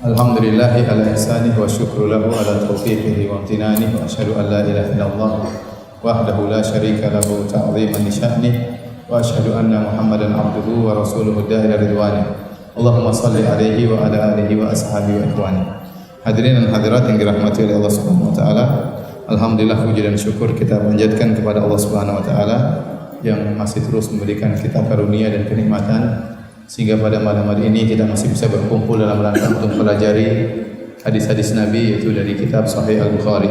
Alhamdulillahi ala ihsanih wa syukru lahu ala taufiqihi wa amtinanih wa asyhadu an la ilaha illallah wahdahu la syarika lahu ta'ziman li sya'nih wa asyhadu anna Muhammadan abduhu wa rasuluhu dahira ridwanih. Allahumma salli alaihi wa ala alihi wa ashabihi wa ikhwani. Hadirin dan hadirat yang dirahmati oleh Allah Subhanahu wa taala. Alhamdulillah, puji dan syukur kita panjatkan kepada Allah Subhanahu wa taala yang masih terus memberikan kita karunia dan kenikmatan sehingga pada malam hari ini kita masih bisa berkumpul dalam rangka untuk mempelajari hadis-hadis Nabi, yaitu dari kitab Sahih Al-Bukhari.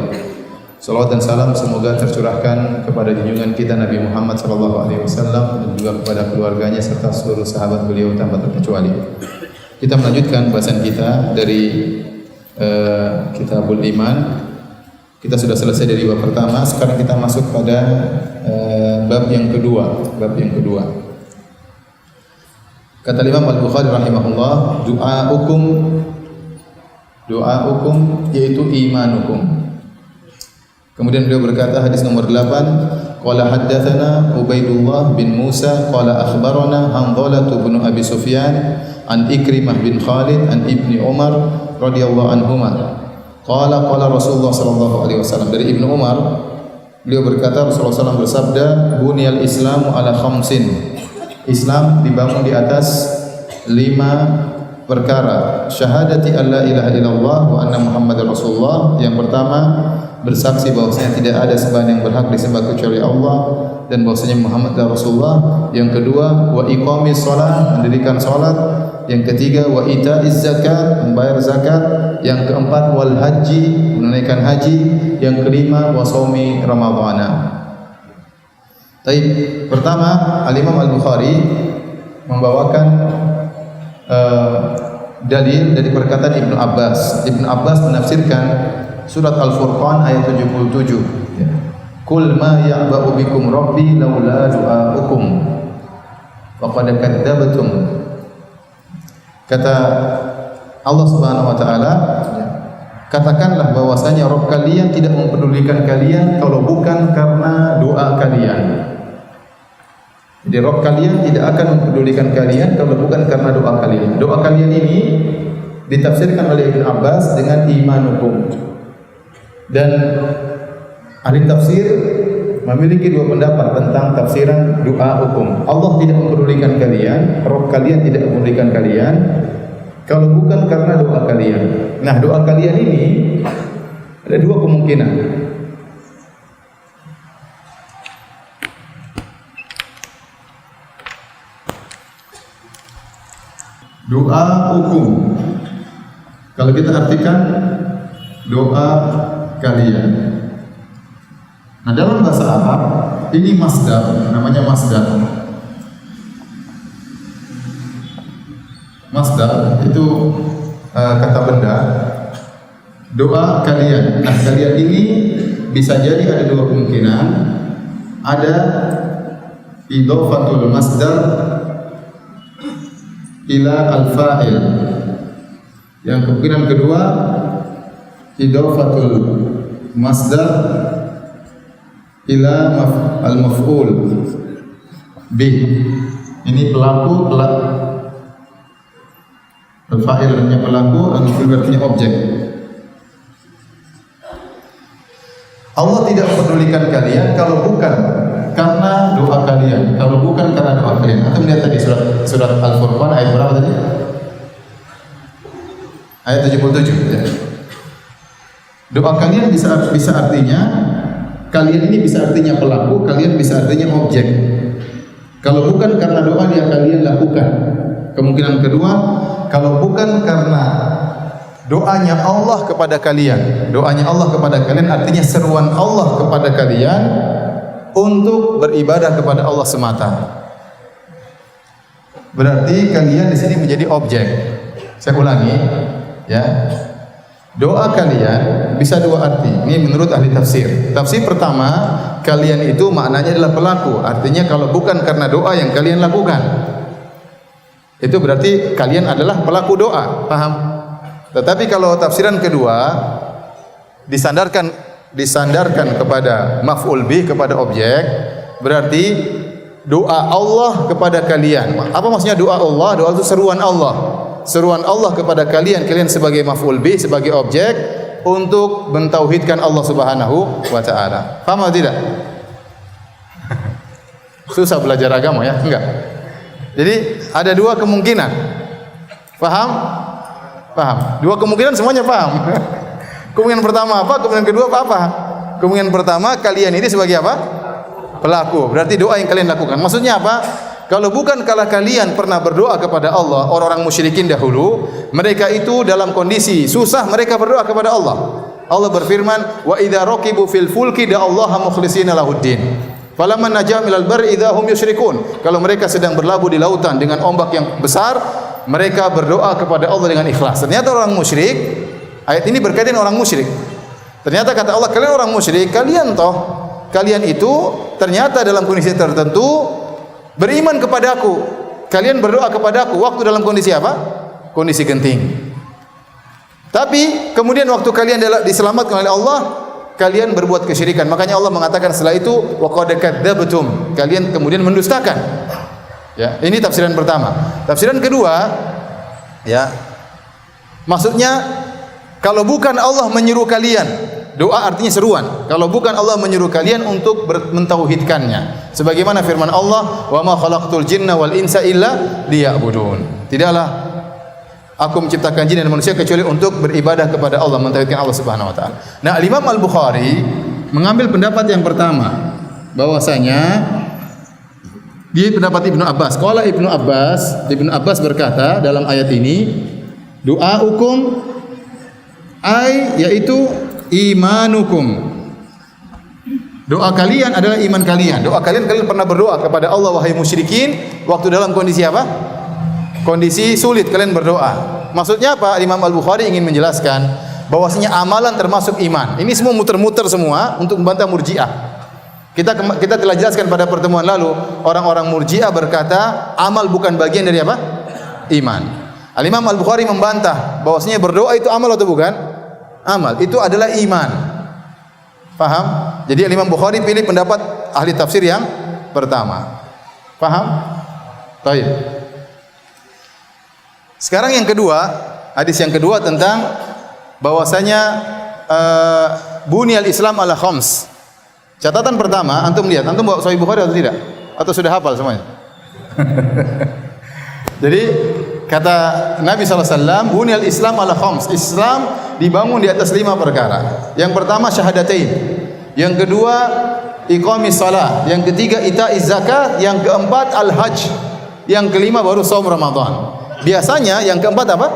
Salawat dan salam semoga tercurahkan kepada junjungan kita Nabi Muhammad SAW dan juga kepada keluarganya serta seluruh sahabat beliau tanpa terkecuali. Kita melanjutkan bahasan kita dari Kitabul Iman. Kita sudah selesai dari bab pertama, sekarang kita masuk pada bab yang kedua. Kata Imam Al-Bukhari rahimahullah, du'aukum yaitu imanukum. Kemudian beliau berkata hadis nomor 8, qala haddatsana Ubaidullah bin Musa qala akhbarana Hanzalah bin Abi Sufyan an Ikrimah bin Khalid an Ibni Umar radhiyallahu anhuma. Qala Rasulullah sallallahu alaihi wasallam, dari Ibnu Umar beliau berkata Rasulullah SAW bersabda, buniyal Islamu ala khamsin. Islam dibangun di atas 5 perkara. Syahadati alla ilaha illallah wa anna Muhammadar Rasulullah. Yang pertama, bersaksi bahwasanya tidak ada sembahan yang berhak disembah kecuali Allah dan bahwasanya Muhammad adalah Rasulullah. Yang kedua, wa iqamis shalah, mendirikan salat. Yang ketiga, wa itaiz zakat, membayar zakat. Yang keempat, wal haji, menunaikan haji. Yang kelima, wa shaumi ramadhana. Baik, pertama Al-Imam Al-Bukhari membawakan dalil dari perkataan Ibnu Abbas. Ibnu Abbas menafsirkan surat Al-Furqan ayat 77. Qul ma ya'ba'u bikum rabbi laula du'aukum faqad kadzdzabtum. Kata Allah Subhanahu wa taala, katakanlah bahwasanya Rabb kalian tidak mempedulikan kalian kalau bukan karena doa kalian. Jadi Rabb kalian tidak akan mempedulikan kalian kalau bukan karena doa kalian. Doa kalian ini ditafsirkan oleh Ibnu Abbas dengan imanukum. Dan ahli tafsir memiliki 2 pendapat tentang tafsiran doa hukum. Allah tidak mempedulikan kalian, Rabb kalian tidak mempedulikan kalian kalau bukan karena doa kalian. Nah, doa kalian ini ada 2 kemungkinan. Doa hukum, kalau kita artikan doa kalian. Nah, dalam bahasa Arab ini masdar, namanya masdar. Masdar itu kata benda. Doa kalian. Nah, kalian ini bisa jadi ada 2 kemungkinan. Ada idhofatul masdar ila al-fa'il. Yang kemungkinan kedua, idhofatul masdar ila al-maf'ul bih. Ini pelaku, al-fa'il artinya pelaku, al-maf'ul artinya objek. Allah tidak mempedulikan kalian kalau bukan karena doa kalian, kalau bukan karena doa kalian. Atau melihat tadi surat Al-Furqan ayat berapa tadi? Ayat 77 ya. Doa kalian bisa artinya, kalian ini bisa artinya pelaku, kalian bisa artinya objek. Kalau bukan karena doa yang kalian lakukan. Kemungkinan kedua, kalau bukan karena doanya Allah kepada kalian. Doanya Allah kepada kalian artinya seruan Allah kepada kalian untuk beribadah kepada Allah semata. Berarti kalian di sini menjadi objek. Saya ulangi, ya. Doa kalian bisa 2 arti. Ini menurut ahli tafsir. Tafsir pertama, kalian itu maknanya adalah pelaku. Artinya kalau bukan karena doa yang kalian lakukan, itu berarti kalian adalah pelaku doa. Paham? Tetapi kalau tafsiran kedua disandarkan kepada maf'ul bih, kepada objek, berarti doa Allah kepada kalian. Apa maksudnya doa Allah? Doa itu seruan Allah. seruan Allah kepada kalian, kalian sebagai maf'ul bih, sebagai objek untuk mentauhidkan Allah Subhanahu wa taala. Paham atau tidak? Susah belajar agama ya? Enggak. Jadi ada dua kemungkinan. Paham? Paham. Dua kemungkinan semuanya paham. Kemungkinan pertama apa? Kemungkinan kedua apa? Kemungkinan pertama, kalian ini sebagai apa? Pelaku. Berarti doa yang kalian lakukan. Maksudnya apa? Kalau bukan kalau kalian pernah berdoa kepada Allah, orang-orang musyrikin dahulu, mereka itu dalam kondisi susah, mereka berdoa kepada Allah. Allah berfirman, "Wa idza raqibu fil fulki da'allaha mukhlishina lahuddin. Falamma najaa minal barri idza hum yusyrikun." Kalau mereka sedang berlabuh di lautan dengan ombak yang besar, mereka berdoa kepada Allah dengan ikhlas. Ternyata orang musyrik, ayat ini berkaitan orang musyrik. Ternyata kata Allah, kalian orang musyrik, kalian itu ternyata dalam kondisi tertentu beriman kepadaku. Kalian berdoa kepadaku waktu dalam kondisi apa? Kondisi genting. Tapi kemudian waktu kalian diselamatkan oleh Allah, kalian berbuat kesyirikan. Makanya Allah mengatakan setelah itu wa qad kadzabtum. Kalian kemudian mendustakan. Ya, ini tafsiran pertama. Tafsiran kedua, ya. Maksudnya kalau bukan Allah menyuruh kalian, doa artinya seruan. Kalau bukan Allah menyuruh kalian untuk mentauhidkannya. Sebagaimana firman Allah, "Wa ma khalaqtul jinna wal insa illa liya'budun." Tidaklah aku menciptakan jin dan manusia kecuali untuk beribadah kepada Allah, mentauhidkan Allah Subhanahu wa taala. Nah, Imam Al-Bukhari mengambil pendapat yang pertama, bahwasanya di pendapat Ibnu Abbas. Qala Ibnu Abbas berkata dalam ayat ini, doaukum yaitu imanukum. Doa kalian adalah iman kalian. Doa kalian pernah berdoa kepada Allah, wahai musyrikin, waktu dalam kondisi apa? Kondisi sulit kalian berdoa. Maksudnya apa? Imam Al-Bukhari ingin menjelaskan bahwasanya amalan termasuk iman. Ini semua muter-muter semua untuk membantah Murji'ah. Kita telah jelaskan pada pertemuan lalu, orang-orang Murji'ah berkata amal bukan bagian dari apa? Iman. Al-Imam Al-Bukhari membantah bahwasanya berdoa itu amal atau bukan? Amal. Itu adalah iman. Paham? Jadi Imam Bukhari pilih pendapat ahli tafsir yang pertama. Paham? Baik. Sekarang yang kedua, hadis yang kedua tentang bahwasanya bunyal Islam ala khams. Catatan pertama, antum lihat, antum bawa Sahih Bukhari atau tidak? Atau sudah hafal semuanya? Jadi kata Nabi SAW, bunyal Islam ala khams. Islam dibangun di atas 5 perkara. Yang pertama syahadatain. Yang kedua iqamis shalah. Yang ketiga ita'iz zakat. Yang keempat al-hajj. Yang kelima baru shaum Ramadan. Biasanya yang keempat apa?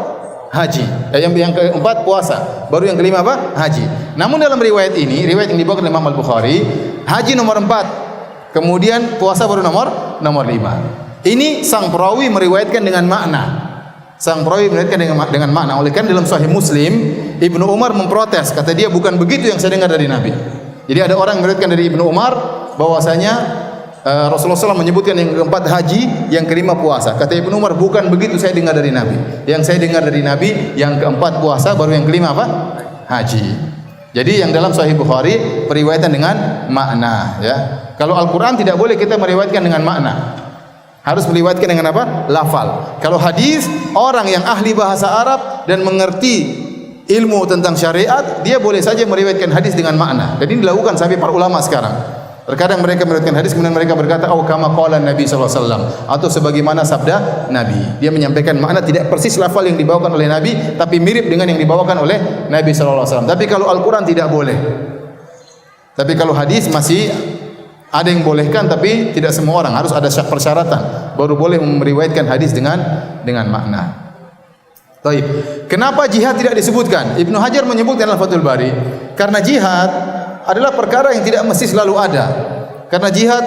Haji. Yang keempat puasa. Baru yang kelima apa? Haji. Namun dalam riwayat ini, riwayat yang dibawa oleh Imam Al-Bukhari, haji nomor 4. Kemudian puasa baru nomor 5. Ini sang perawi meriwayatkan dengan makna. Sang perawi meriwayatkan dengan makna. Oleh karena dalam Sahih Muslim, Ibnu Umar memprotes, kata dia bukan begitu yang saya dengar dari Nabi. Jadi ada orang meriwayatkan dari Ibnu Umar bahwasanya Rasulullah SAW menyebutkan yang keempat haji, yang kelima puasa. Kata Ibnu Umar, bukan begitu saya dengar dari Nabi. Yang saya dengar dari Nabi, yang keempat puasa, baru yang kelima apa? Haji. Jadi yang dalam Sahih Bukhari periwayatan dengan makna. Ya. Kalau Al-Quran tidak boleh kita meriwayatkan dengan makna. Harus meriwayatkan dengan apa? Lafal. Kalau hadis, orang yang ahli bahasa Arab dan mengerti ilmu tentang syariat, dia boleh saja meriwayatkan hadis dengan makna. Dan ini dilakukan sampai para ulama sekarang. Terkadang mereka meriwayatkan hadis kemudian mereka berkata, "Oh kama qala Nabi sallallahu alaihi wasallam," atau sebagaimana sabda Nabi. Dia menyampaikan makna tidak persis lafal yang dibawakan oleh Nabi, tapi mirip dengan yang dibawakan oleh Nabi sallallahu alaihi wasallam. Tapi kalau Al-Qur'an tidak boleh. Tapi kalau hadis masih ada yang bolehkan, tapi tidak semua orang, harus ada persyaratan baru boleh meriwayatkan hadis dengan makna. Baik. Kenapa jihad tidak disebutkan? Ibnu Hajar menyebutkan dalam Fathul Bari, karena jihad adalah perkara yang tidak mesti selalu ada. Karena jihad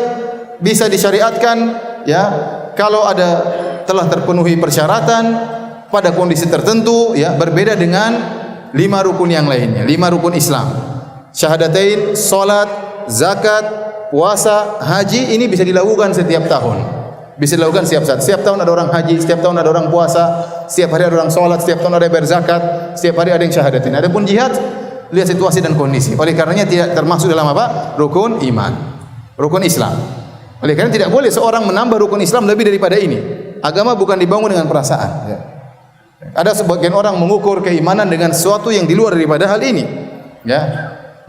bisa disyariatkan ya kalau telah terpenuhi persyaratan pada kondisi tertentu ya, berbeda dengan 5 rukun yang lainnya, 5 rukun Islam. Syahadatain, salat, zakat, puasa, haji, ini bisa dilakukan setiap tahun. Bisa dilakukan setiap saat. Setiap tahun ada orang haji, setiap tahun ada orang puasa, setiap hari ada orang salat, setiap tahun ada berzakat, setiap hari ada yang syahadatain. Adapun jihad, lihat situasi dan kondisi. Oleh karenanya tidak termasuk dalam apa? Rukun iman, rukun Islam. Oleh karena tidak boleh seorang menambah rukun Islam lebih daripada ini. Agama bukan dibangun dengan perasaan. Ya. Ada sebagian orang mengukur keimanan dengan sesuatu yang di luar daripada hal ini. Ya.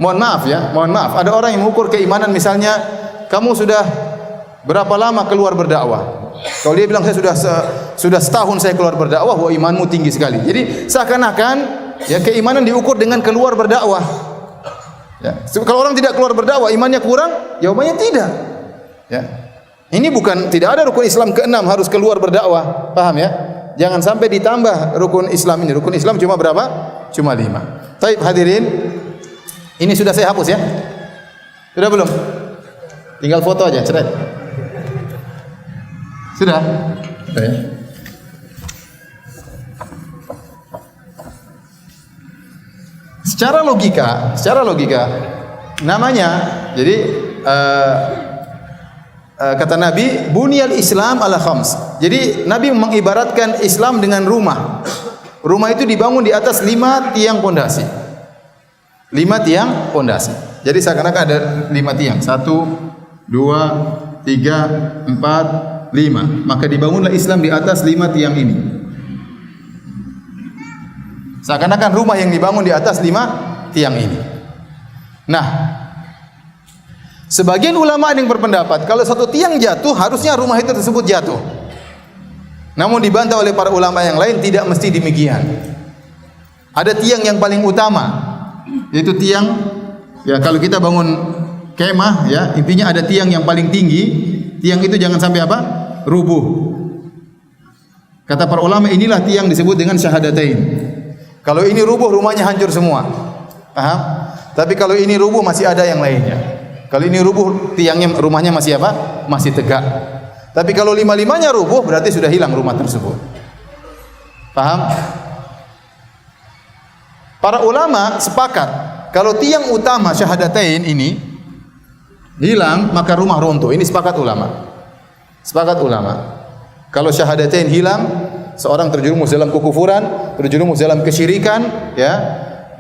Mohon maaf. Ada orang yang mengukur keimanan misalnya, kamu sudah berapa lama keluar berdakwah? Kalau dia bilang saya sudah setahun saya keluar berdakwah, wah imanmu tinggi sekali. Jadi seakan-akan ya keimanan diukur dengan keluar berdakwah. Ya. Kalau orang tidak keluar berdakwah, imannya kurang? Jawabannya tidak. Ya. Ini bukan, tidak ada rukun Islam ke-6 harus keluar berdakwah. Paham ya? Jangan sampai ditambah rukun Islam ini. Rukun Islam cuma berapa? Cuma 5. Baik hadirin, ini sudah saya hapus ya. Sudah belum? Tinggal foto aja, cerai. Sudah? Sudah ya. Secara logika namanya, jadi kata Nabi, bunyal Islam ala khams. Jadi Nabi mengibaratkan Islam dengan rumah. Rumah itu dibangun di atas 5 tiang pondasi. 5 tiang pondasi. Jadi seakan-akan ada 5 tiang. 1, 2, 3, 4, 5. Maka dibangunlah Islam di atas 5 tiang ini. Seakan-akan rumah yang dibangun di atas 5 tiang ini. Nah, sebagian ulama yang berpendapat kalau satu tiang jatuh harusnya rumah itu tersebut jatuh. Namun dibantah oleh para ulama yang lain, tidak mesti demikian. Ada tiang yang paling utama, yaitu tiang ya kalau kita bangun kemah ya, intinya ada tiang yang paling tinggi. Tiang itu jangan sampai apa? Rubuh. Kata para ulama, inilah tiang disebut dengan syahadatain. Kalau ini rubuh rumahnya hancur semua. Paham? Tapi kalau ini rubuh masih ada yang lainnya. Kalau ini rubuh, tiangnya rumahnya masih apa? Masih tegak. Tapi kalau 5-5-nya rubuh, berarti sudah hilang rumah tersebut. Paham? Para ulama sepakat, kalau tiang utama syahadatain ini hilang, maka rumah runtuh. Ini sepakat ulama. Sepakat ulama. Kalau syahadatain hilang, seorang terjerumus dalam kekufuran, terjerumus dalam kesyirikan, ya,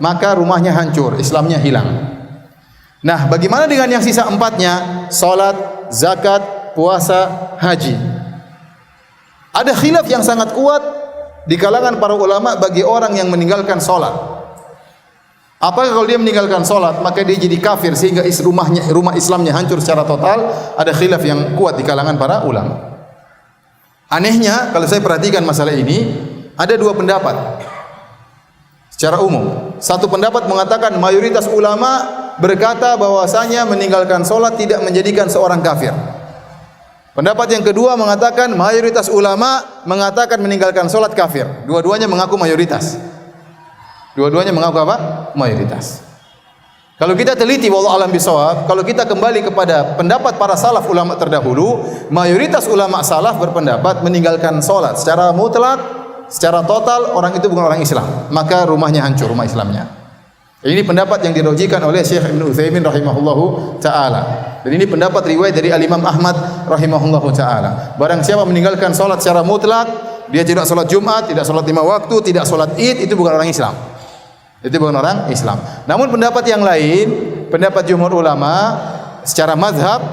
maka rumahnya hancur, Islamnya hilang. Nah, bagaimana dengan yang sisa 4-nya? Salat, zakat, puasa, haji. Ada khilaf yang sangat kuat di kalangan para ulama bagi orang yang meninggalkan salat. Apakah kalau dia meninggalkan salat maka dia jadi kafir sehingga rumah Islamnya hancur secara total? Ada khilaf yang kuat di kalangan para ulama. Anehnya kalau saya perhatikan masalah ini, ada 2 pendapat. Secara umum, satu pendapat mengatakan mayoritas ulama berkata bahwasanya meninggalkan salat tidak menjadikan seorang kafir. Pendapat yang kedua mengatakan mayoritas ulama mengatakan meninggalkan salat kafir. Dua-duanya mengaku mayoritas. Dua-duanya mengaku apa? Mayoritas. Kalau kita teliti wallahu alam bisawab, kalau kita kembali kepada pendapat para salaf ulama terdahulu, mayoritas ulama salaf berpendapat meninggalkan salat secara mutlak, secara total orang itu bukan orang Islam, maka rumahnya hancur, rumah Islamnya. Ini pendapat yang dirojikan oleh Syekh Ibnu Utsaimin rahimahullahu taala. Dan ini pendapat riwayat dari Al-Imam Ahmad rahimahullahu taala. Barang siapa meninggalkan salat secara mutlak, dia tidak salat Jumat, tidak salat 5 waktu, tidak salat Id, itu bukan orang Islam. Itu bukan orang Islam. Namun pendapat yang lain, pendapat jumhur ulama secara mazhab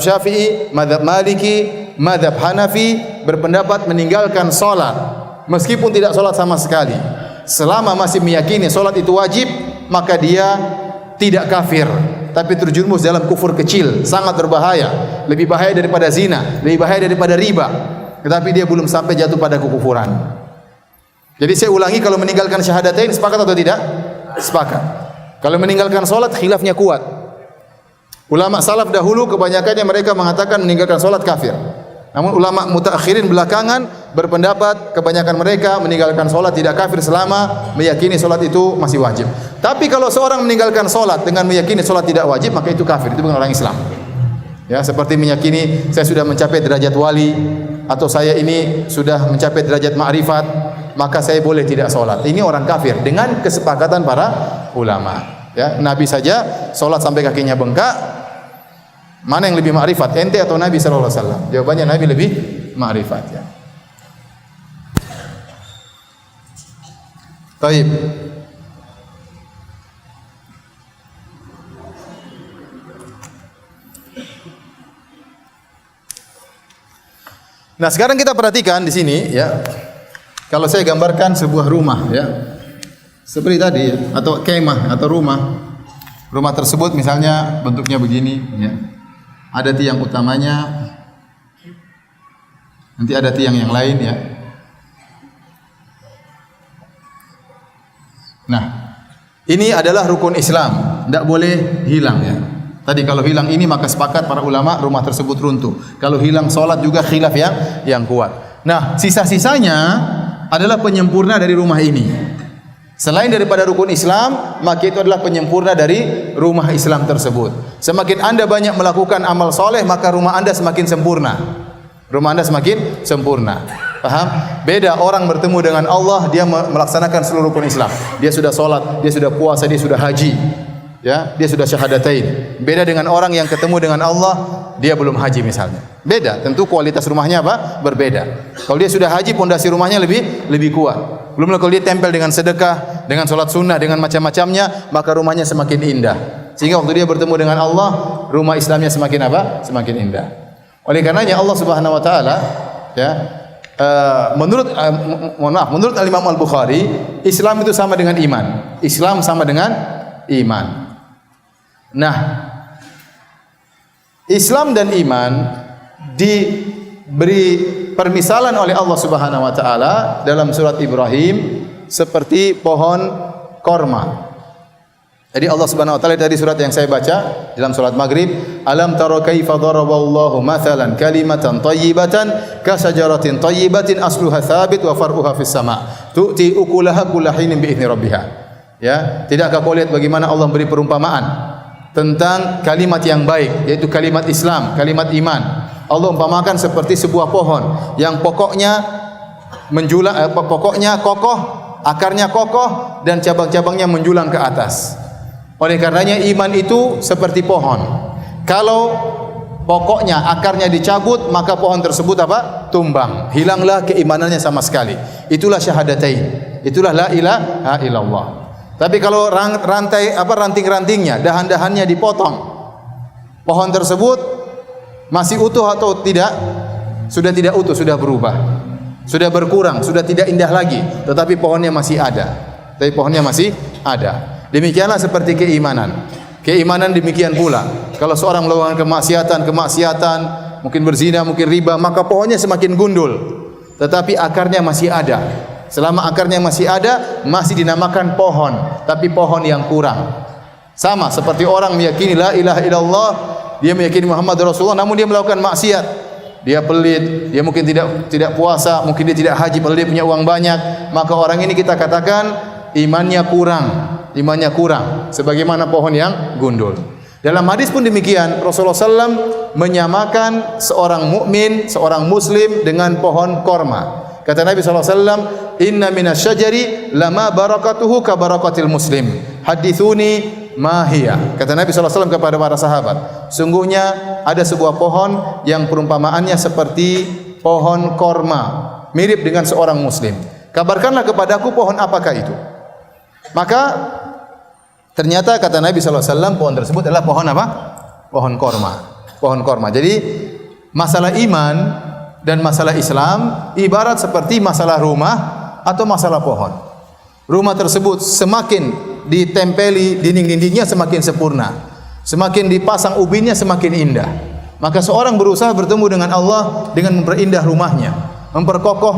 Syafi'i, mazhab Maliki, mazhab Hanafi berpendapat meninggalkan salat meskipun tidak salat sama sekali. Selama masih meyakini salat itu wajib, maka dia tidak kafir, tapi terjerumus dalam kufur kecil, sangat berbahaya, lebih bahaya daripada zina, lebih bahaya daripada riba. Tetapi dia belum sampai jatuh pada kekufuran. Jadi saya ulangi, kalau meninggalkan syahadatain sepakat atau tidak? Sepakat. Kalau meninggalkan salat khilafnya kuat. Ulama salaf dahulu kebanyakannya mereka mengatakan meninggalkan salat kafir. Namun ulama mutaakhirin belakangan berpendapat kebanyakan mereka meninggalkan salat tidak kafir selama meyakini salat itu masih wajib. Tapi kalau seorang meninggalkan salat dengan meyakini salat tidak wajib, maka itu kafir, itu bukan orang Islam. Ya, seperti meyakini saya sudah mencapai derajat wali atau saya ini sudah mencapai derajat ma'rifat, maka saya boleh tidak salat. Ini orang kafir dengan kesepakatan para ulama. Ya, Nabi saja salat sampai kakinya bengkak. Mana yang lebih ma'rifat, ente atau Nabi sallallahu alaihi wasallam? Jawabannya Nabi lebih ma'rifat, ya. Baik. Nah, sekarang kita perhatikan di sini, ya. Kalau saya gambarkan sebuah rumah ya. Seperti tadi ya, atau kemah atau rumah. Rumah tersebut misalnya bentuknya begini ya. Ada tiang utamanya. Nanti ada tiang yang lain ya. Nah, ini adalah rukun Islam, tidak boleh hilang ya. Tadi kalau hilang ini maka sepakat para ulama rumah tersebut runtuh. Kalau hilang salat juga khilaf yang kuat. Nah, sisa-sisanya adalah penyempurna dari rumah ini. Selain daripada rukun Islam, maka itu adalah penyempurna dari rumah Islam tersebut. Semakin Anda banyak melakukan amal soleh, maka rumah Anda semakin sempurna. Rumah Anda semakin sempurna. Paham? Beda orang bertemu dengan Allah, dia melaksanakan seluruh rukun Islam. Dia sudah salat, dia sudah puasa, dia sudah haji. Ya, dia sudah syahadatain. Beda dengan orang yang ketemu dengan Allah, dia belum haji misalnya. Beda, tentu kualitas rumahnya apa? Berbeda. Kalau dia sudah haji, pondasi rumahnya lebih kuat. Belum lagi kalau dia tempel dengan sedekah, dengan salat sunnah, dengan macam-macamnya, maka rumahnya semakin indah. Sehingga waktu dia bertemu dengan Allah, rumah Islamnya semakin apa? Semakin indah. Oleh karenanya Allah Subhanahu wa taala ya, menurut Imam Al-Bukhari, Islam itu sama dengan iman. Islam sama dengan iman. Nah, Islam dan iman diberi permisalan oleh Allah Subhanahu wa taala dalam surat Ibrahim seperti pohon korma. Jadi Allah Subhanahu wa taala dari surat yang saya baca dalam surat Maghrib, alam tara kaifa daraballahu mathalan kalimatan thayyibatan ka syajaratin thayyibatin asluha tsabit wa far'uha fis sama' tu'ti ukulaha kullahinin bi idzni rabbiha. Ya, tidakkah kau lihat bagaimana Allah memberi perumpamaan tentang kalimat yang baik, yaitu kalimat Islam, kalimat iman. Allah umpamakan seperti sebuah pohon yang pokoknya menjulang, pokoknya kokoh, akarnya kokoh dan cabang-cabangnya menjulang ke atas. Oleh karenanya iman itu seperti pohon. Kalau pokoknya akarnya dicabut, maka pohon tersebut apa? Tumbang. Hilanglah keimanannya sama sekali. Itulah syahadatain. Itulah la ilaha illallah. Tapi kalau ranting-rantingnya, dahan-dahannya dipotong, pohon tersebut masih utuh atau tidak? Sudah tidak utuh, sudah berubah, sudah berkurang, sudah tidak indah lagi. Tetapi pohonnya masih ada. Demikianlah seperti keimanan. Keimanan demikian pula. Kalau seorang melakukan kemaksiatan, mungkin berzina, mungkin riba, maka pohonnya semakin gundul. Tetapi akarnya masih ada. Selama akarnya masih ada, masih dinamakan pohon, tapi pohon yang kurang. Sama seperti orang meyakini la ilaha illallah, dia meyakini Muhammad Rasulullah, namun dia melakukan maksiat. Dia pelit, dia mungkin tidak puasa, mungkin dia tidak haji, padahal dia punya uang banyak. Maka orang ini kita katakan imannya kurang, sebagaimana pohon yang gundul. Dalam hadis pun demikian, Rasulullah SAW menyamakan seorang mukmin, seorang muslim dengan pohon korma. Kata Nabi SAW, inna minasyajari lama barakatuhu ka barakatil muslim. Hadithuni ma hiya. Kata Nabi SAW kepada para sahabat, sungguhnya ada sebuah pohon yang perumpamaannya seperti pohon korma, mirip dengan seorang muslim. Kabarkanlah kepadaku pohon apakah itu. Maka ternyata kata Nabi SAW, pohon tersebut adalah pohon apa? Pohon korma. Jadi masalah iman dan masalah Islam ibarat seperti masalah rumah atau masalah pohon. Rumah tersebut semakin ditempeli dinding-dindingnya semakin sempurna, semakin dipasang ubinnya semakin indah. Maka seorang berusaha bertemu dengan Allah dengan memperindah rumahnya, memperkokoh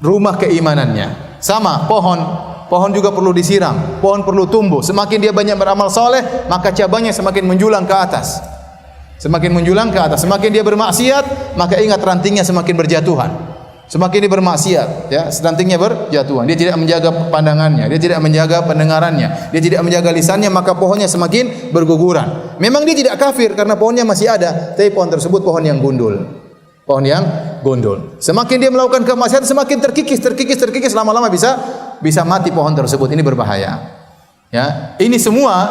rumah keimanannya. Sama pohon juga perlu disiram, pohon perlu tumbuh. Semakin dia banyak beramal soleh, maka cabangnya semakin menjulang ke atas. Semakin dia bermaksiat, maka ingat rantingnya semakin berjatuhan. Semakin dia bermaksiat, ya, rantingnya berjatuhan. Dia tidak menjaga pandangannya, dia tidak menjaga pendengarannya, dia tidak menjaga lisannya, maka pohonnya semakin berguguran. Memang dia tidak kafir karena pohonnya masih ada, tapi pohon tersebut pohon yang gundul. Semakin dia melakukan kemaksiatan, semakin terkikis, lama-lama bisa mati pohon tersebut. Ini berbahaya. Ya, ini semua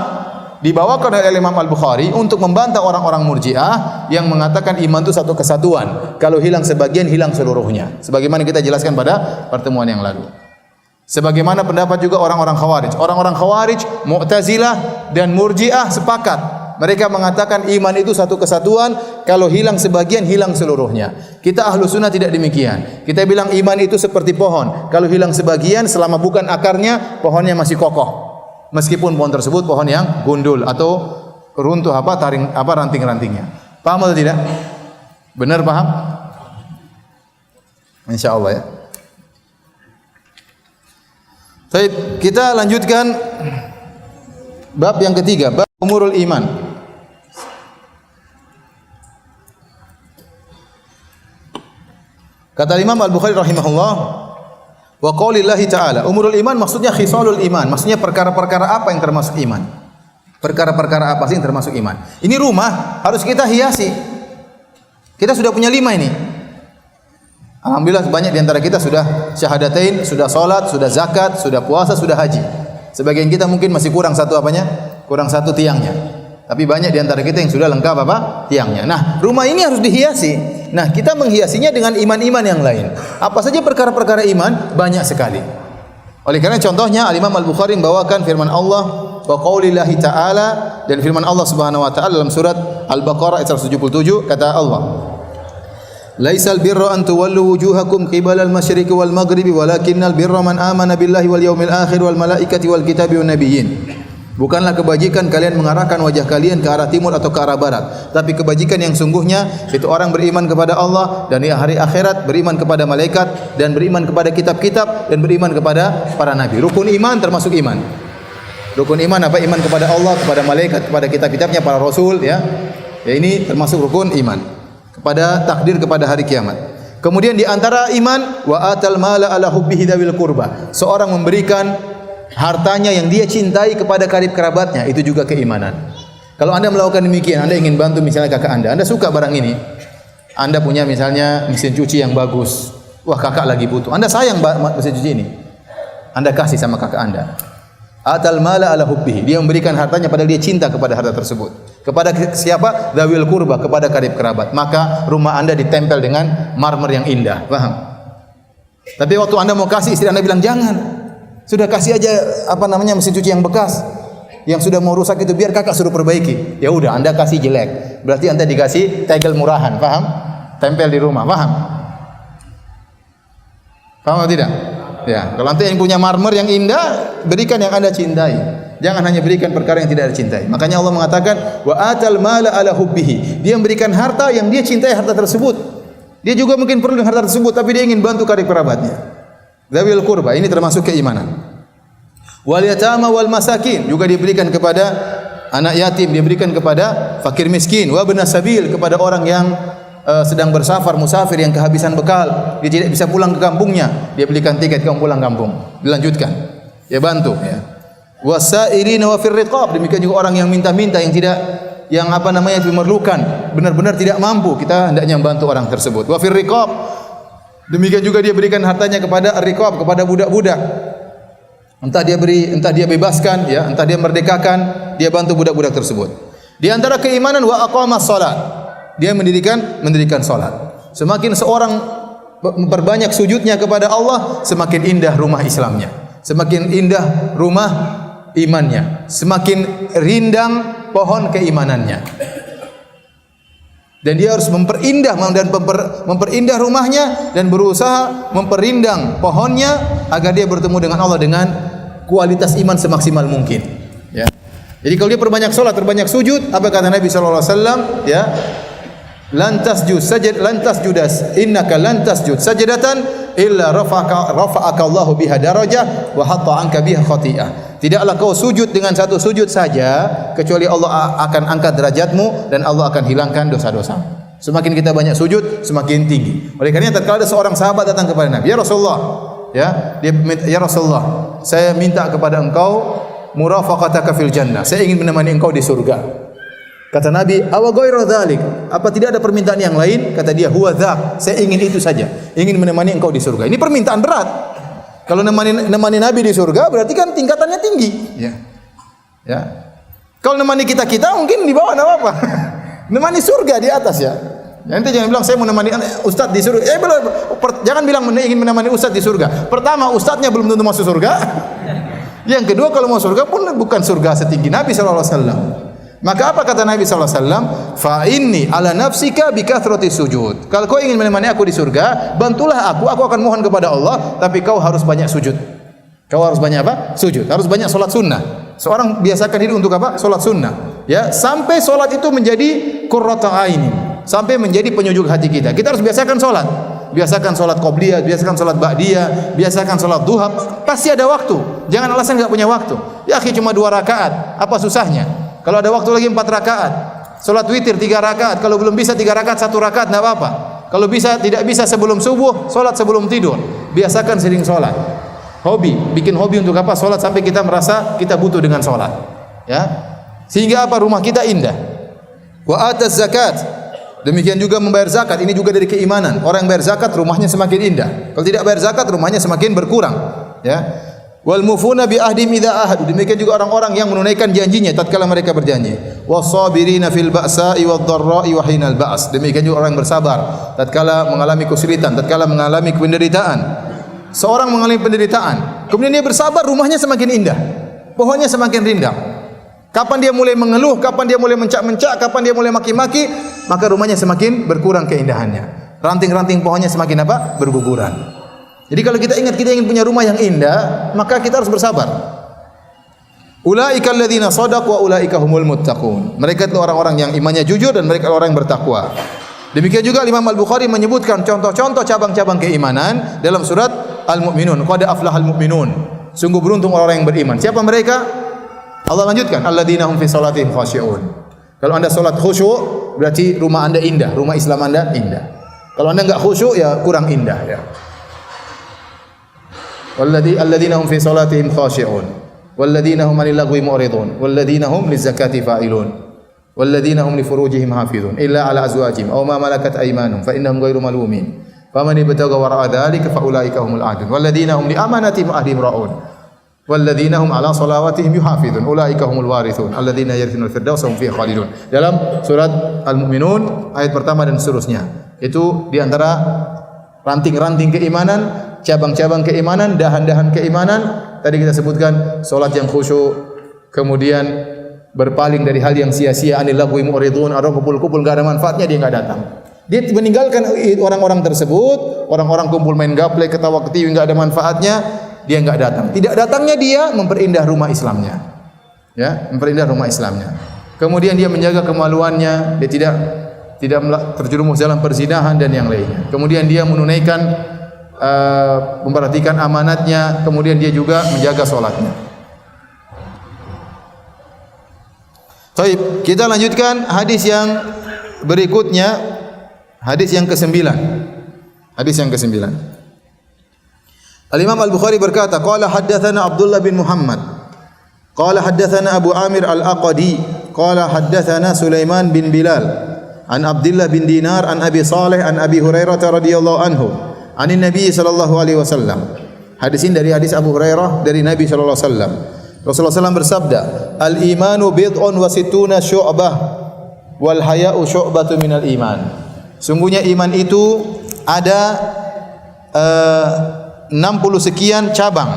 dibawakan oleh Imam Al-Bukhari untuk membantah orang-orang Murji'ah yang mengatakan iman itu satu kesatuan. Kalau hilang sebagian, hilang seluruhnya. Sebagaimana kita jelaskan pada pertemuan yang lalu. Sebagaimana pendapat juga orang-orang Khawarij. Orang-orang Khawarij, Mu'tazilah dan Murji'ah sepakat. Mereka mengatakan iman itu satu kesatuan. Kalau hilang sebagian, hilang seluruhnya. Kita ahlu sunnah tidak demikian. Kita bilang iman itu seperti pohon. Kalau hilang sebagian, selama bukan akarnya, pohonnya masih kokoh. Meskipun pohon tersebut pohon yang gundul atau runtuh ranting-rantingnya. Paham atau tidak? Benar paham? Insya Allah ya. Baik, kita lanjutkan bab yang ketiga, bab umurul iman. Kata Imam Al-Bukhari rahimahullah, wa qaulillahi ta'ala, umurul iman maksudnya khisalul iman, maksudnya perkara-perkara apa yang termasuk iman. Perkara-perkara apa sih yang termasuk iman? Ini rumah harus kita hiasi. Kita sudah punya 5 ini. Alhamdulillah banyak di antara kita sudah syahadatain, sudah salat, sudah zakat, sudah puasa, sudah haji. Sebagian kita mungkin masih kurang satu apanya? Kurang satu tiangnya. Tapi banyak di antara kita yang sudah lengkap apa? Tiangnya. Nah, rumah ini harus dihiasi. Nah, kita menghiasinya dengan iman-iman yang lain. Apa saja perkara-perkara iman? Banyak sekali. Oleh karena contohnya Al-Imam Al-Bukhari membawakan firman Allah wa qaulillahi ta'ala, dan firman Allah Subhanahu wa taala dalam surat Al-Baqarah ayat 177, kata Allah, laisal birra an tuwallu wujuhakum qibalal masyriqi wal maghribi walakinnal birra man amana billahi wal yawmil akhir wal malaikati wal kitabi wan nabiyyin. Bukanlah kebajikan kalian mengarahkan wajah kalian ke arah timur atau ke arah barat, tapi kebajikan yang sungguhnya itu orang beriman kepada Allah dan di hari akhirat, beriman kepada malaikat dan beriman kepada kitab-kitab dan beriman kepada para nabi. Rukun iman termasuk iman. Rukun iman apa? Iman kepada Allah, kepada malaikat, kepada kitab-kitabnya, para rasul ya. Ya, ini termasuk rukun iman. Kepada takdir, kepada hari kiamat. Kemudian di antara iman wa atal mala ala hubbihi dzawil qurba. Seorang memberikan hartanya yang dia cintai kepada karib kerabatnya, itu juga keimanan. Kalau Anda melakukan demikian, Anda ingin bantu misalnya kakak Anda suka barang ini. Anda punya misalnya mesin cuci yang bagus. Wah, kakak lagi butuh. Anda sayang mesin cuci ini. Anda kasih sama kakak Anda. Atal mala ala hubbihi. Dia memberikan hartanya padahal dia cinta kepada harta tersebut. Kepada siapa? Dzawil qurba, kepada karib kerabat. Maka rumah Anda ditempel dengan marmer yang indah. Paham? Tapi waktu Anda mau kasih, istri Anda bilang jangan. Sudah kasih aja mesin cuci yang bekas, yang sudah mau rusak itu biar kakak suruh perbaiki. Ya udah, Anda kasih jelek. Berarti Anda dikasih tegel murahan, paham? Tempel di rumah, paham? Paham atau tidak? Ya, kalau Anda yang punya marmer yang indah, berikan yang Anda cintai. Jangan hanya berikan perkara yang tidak dicintai. Makanya Allah mengatakan wa atal mala ala hubbihi. Dia memberikan harta yang dia cintai harta tersebut. Dia juga mungkin perlu harta tersebut, tapi dia ingin bantu karib kerabatnya. Dzawil qurba, ini termasuk keimanan. Wal yatama wal masakin, juga diberikan kepada anak yatim, diberikan kepada fakir miskin. Wa ibnas sabil, kepada orang yang sedang bersafar, musafir yang kehabisan bekal, dia tidak bisa pulang ke kampungnya, dia belikan tiket kamu pulang kampung. Dilanjutkan. Ya bantu ya. Wasairina wa fir riqab, demikian juga orang yang minta-minta, yang tidak memerlukan, benar-benar tidak mampu, kita hendaknya membantu orang tersebut. Wa fir riqab, demikian juga dia berikan hartanya kepada ar-riqab, kepada budak-budak. Entah dia bebaskan ya, entah dia merdekakan, dia bantu budak-budak tersebut. Di antara keimanan wa aqamas salat. Dia mendirikan salat. Semakin seorang memperbanyak sujudnya kepada Allah, semakin indah rumah Islamnya. Semakin indah rumah imannya. Semakin rindang pohon keimanannya. Dan dia harus memperindah rumahnya dan berusaha memperindang pohonnya agar dia bertemu dengan Allah dengan kualitas iman semaksimal mungkin. Ya. Jadi kalau dia perbanyak salat, terbanyak sujud, apa kata Nabi sallallahu alaihi wasallam? Ya. Lantas judas innaka lantas jud sajdatan illa rafa'aka Allahu biha darajah wa hatta anka biha khati'ah. Tidaklah kau sujud dengan satu sujud saja kecuali Allah akan angkat derajatmu dan Allah akan hilangkan dosa-dosa. Semakin kita banyak sujud, semakin tinggi. Oleh karena tatkala ada seorang sahabat datang kepada Nabi, "Ya Rasulullah, ya Rasulullah, saya minta kepada engkau murafaqataka fil jannah. Saya ingin menemani engkau di surga." Kata Nabi, "Awa ghairu dzalik?" Apa tidak ada permintaan yang lain? Kata dia, "Huwa dzak." Saya ingin itu saja. Ingin menemani engkau di surga. Ini permintaan berat. Kalau nemani Nabi di surga berarti kan tingkatannya tinggi, ya. Ya. Kalau nemani kita mungkin di bawah enggak apa-apa. Nemani surga di atas ya. Nanti jangan bilang saya mau menemani ustaz di surga. Jangan bilang ingin menemani ustaz di surga. Pertama, ustaznya belum tentu masuk surga. Yang kedua, kalau mau surga pun bukan surga setinggi Nabi sallallahu alaihi wasallam. Maka apa kata Nabi sallallahu alaihi wasallam? Fa inni ala nafsika bi kathrati sujud. Kalau kau ingin menemani aku di surga, bantulah aku akan mohon kepada Allah, tapi kau harus banyak sujud. Kau harus banyak apa? Sujud. Harus banyak salat sunnah. Seorang biasakan diri untuk apa? Salat sunnah. Ya, sampai salat itu menjadi qurratu ainin, sampai menjadi penyujuk hati kita. Kita harus biasakan salat. Biasakan salat qabliyah, biasakan salat ba'diyah, biasakan salat duha. Pasti ada waktu. Jangan alasan enggak punya waktu. Ya akhi, cuma 2 rakaat. Apa susahnya? Kalau ada waktu lagi 4 rakaat. Salat witir 3 rakaat. Kalau belum bisa 3 rakaat, 1 rakaat enggak apa-apa. Kalau tidak bisa sebelum subuh, salat sebelum tidur. Biasakan sering salat. Hobi, bikin hobi untuk apa? Salat sampai kita merasa kita butuh dengan salat. Ya. Sehingga apa? Rumah kita indah. Wa ataz zakat. Demikian juga membayar zakat. Ini juga dari keimanan. Orang yang bayar zakat rumahnya semakin indah. Kalau tidak bayar zakat rumahnya semakin berkurang. Ya. Wal mufuna bi ahdim idza ahadu. Demikian juga orang-orang yang menunaikan janjinya tatkala mereka berjanji. Wasabirina fil ba'sa'i wad dharra'i wa hinal ba's. Demikian juga orang yang bersabar tatkala mengalami kesulitan, tatkala mengalami penderitaan. Seorang mengalami penderitaan, kemudian dia bersabar, rumahnya semakin indah. Pohonnya semakin rindang. Kapan dia mulai mengeluh, kapan dia mulai mencak-mencak, kapan dia mulai maki-maki, maka rumahnya semakin berkurang keindahannya. Ranting-ranting pohonnya semakin apa? Berguguran. Jadi kalau kita ingat kita ingin punya rumah yang indah, maka kita harus bersabar. Ulaika alladzina shadaqu wa ulaika humul muttaqun. Mereka itu orang-orang yang imannya jujur dan mereka orang yang bertakwa. Demikian juga Imam Al-Bukhari menyebutkan contoh-contoh cabang-cabang keimanan dalam surat Al-Mu'minun. Qad aflahal mu'minun. Sungguh beruntung orang yang beriman. Siapa mereka? Allah lanjutkan, alladzina hum fi salatihim khashi'un. Kalau Anda salat khusyuk, berarti rumah Anda indah, rumah Islam Anda indah. Kalau Anda enggak khusyuk, ya kurang indah ya. Alladzina hum fi salatihim khashi'un walladzina hum 'anil lagwi mu'ridun walladzina hum lizakati fa'ilun walladzina hum li furujihim hafizun illa 'ala azwajihim aw ma malakat aymanuhum fa innahum ghairu malumin faman ibtagha wara'a dzalika fa ulaika humul 'adun walladzina hum li amanatihim wa ahdihim ra'un walladzina hum 'ala salawatihim yuhafizun ulaika humul warithun alladzina yarithunal firdausa hum fiha khalidun. Dalam surat Al-Mu'minun ayat pertama dan seterusnya. Itu di antara ranting-ranting keimanan, cabang-cabang keimanan, dahan-dahan keimanan. Tadi kita sebutkan salat yang khusyuk, kemudian berpaling dari hal yang sia-sia, anil lagwi mu'ridun, ada kumpul-kumpul enggak ada manfaatnya dia enggak datang. Dia meninggalkan orang-orang tersebut, orang-orang kumpul main gaple, ketawa ketiwi enggak ada manfaatnya, dia enggak datang. Tidak datangnya dia memperindah rumah Islamnya. Ya, memperindah rumah Islamnya. Kemudian dia menjaga kemaluannya, dia tidak terjerumus dalam perzinahan dan yang lainnya. Kemudian dia menunaikan memperhatikan amanatnya, kemudian dia juga menjaga salatnya. Baik, kita lanjutkan hadis yang berikutnya, hadis yang ke-9. Hadis yang ke-9. Al-Imam Al-Bukhari berkata, qala haddatsana Abdullah bin Muhammad. Qala haddatsana Abu Amir Al-Aqadi. Qala haddatsana Sulaiman bin Bilal. An Abdullah bin Dinar an Abi Saleh an Abi Hurairah radhiyallahu anhu anin Nabi sallallahu alaihi wasallam. Hadis ini dari hadis Abu Hurairah dari Nabi sallallahu alaihi wasallam. Rasulullah sallallahu bersabda, "Al-imanu bid'un wa sittuna syu'bah wal haya'u syu'batun minal iman." Sungguhnya iman itu ada 60 sekian cabang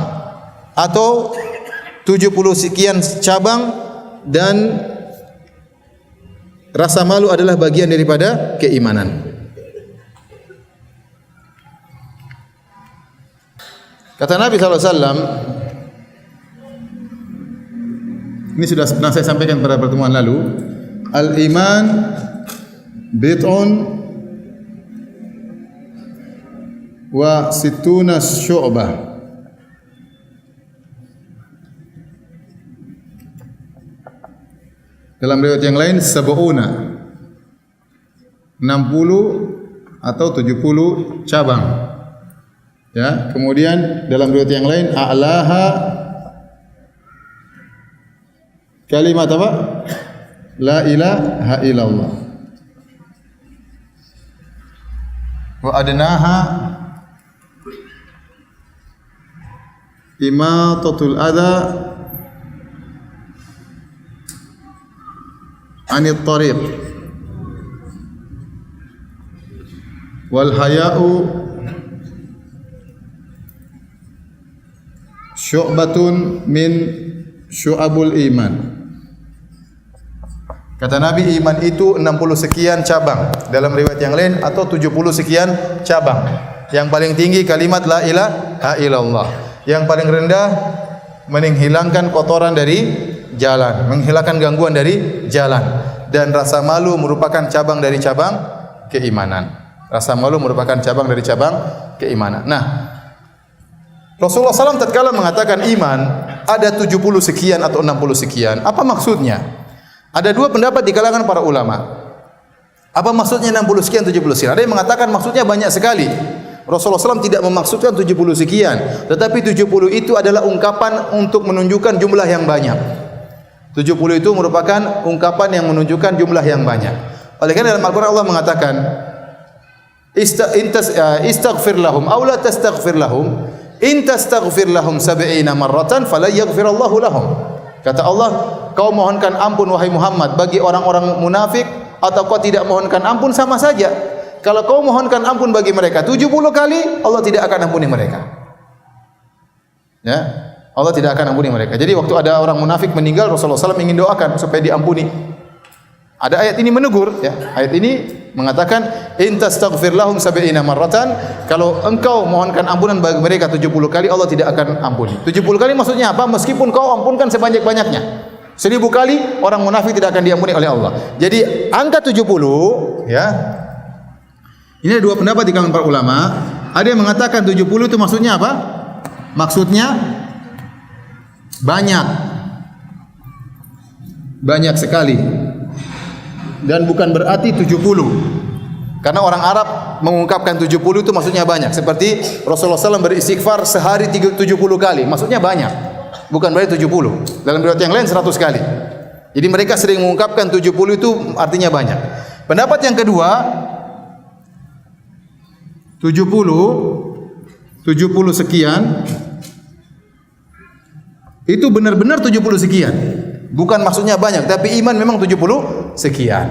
atau 70 sekian cabang, dan rasa malu adalah bagian daripada keimanan. Kata Nabi SAW, ini sudah pernah saya sampaikan pada pertemuan lalu, al-iman bid'un wa sittuna syu'bah. Dalam riwayat yang lain sab'una, 60 atau 70 cabang. Ya, kemudian dalam riwayat yang lain a'laha kalimat apa? La ilaha illallah. Wa adnaha imatatul adha anit tariq wal haya'u syu'batun min syu'abul iman. Kata Nabi, iman itu 60 sekian cabang. Dalam riwayat yang lain atau 70 sekian cabang. Yang paling tinggi kalimat la ilaha illallah. Yang paling rendah menghilangkan kotoran dari jalan, menghilangkan gangguan dari jalan. Dan rasa malu merupakan cabang dari cabang keimanan. Rasa malu merupakan cabang dari cabang keimanan. Nah, Rasulullah SAW tatkala mengatakan iman ada 70 sekian atau 60 sekian. Apa maksudnya? Ada dua pendapat di kalangan para ulama. Apa maksudnya 60 sekian, 70 sekian? Ada yang mengatakan maksudnya banyak sekali. Rasulullah SAW tidak memaksudkan 70 sekian, tetapi 70 itu adalah ungkapan untuk menunjukkan jumlah yang banyak. 70 itu merupakan ungkapan yang menunjukkan jumlah yang banyak. Oleh karena dalam Al-Quran Allah mengatakan, istaghfir lahum aw la tastaghfir lahum in tastaghfir lahum 70 marratan fala yaghfirallahu lahum. Kata Allah, kau mohonkan ampun wahai Muhammad bagi orang-orang munafik atau kau tidak mohonkan ampun sama saja. Kalau kau mohonkan ampun bagi mereka 70 kali, Allah tidak akan ampuni mereka. Ya, Allah tidak akan ampuni mereka. Jadi waktu ada orang munafik meninggal, Rasulullah SAW ingin doakan supaya diampuni. Ada ayat ini menegur, ya. Ayat ini mengatakan in tastaghfir lahum 70 marratan, kalau engkau mohonkan ampunan bagi mereka 70 kali, Allah tidak akan ampuni. 70 kali maksudnya apa? Meskipun kau ampunkan sebanyak-banyaknya. 1000 kali orang munafik tidak akan diampuni oleh Allah. Jadi angka 70, ya. Ini ada dua pendapat di kalangan para ulama. Ada yang mengatakan 70 itu maksudnya apa? Maksudnya banyak. Banyak sekali. Dan bukan berarti 70. Karena orang Arab mengungkapkan 70 itu maksudnya banyak. Seperti Rasulullah SAW beristighfar sehari 70 kali. Maksudnya banyak. Bukan berarti 70. Dalam riwayat yang lain 100 kali. Jadi mereka sering mengungkapkan 70 itu artinya banyak. Pendapat yang kedua, 70 sekian itu benar-benar 70 sekian. Bukan maksudnya banyak, tapi iman memang 70 sekian.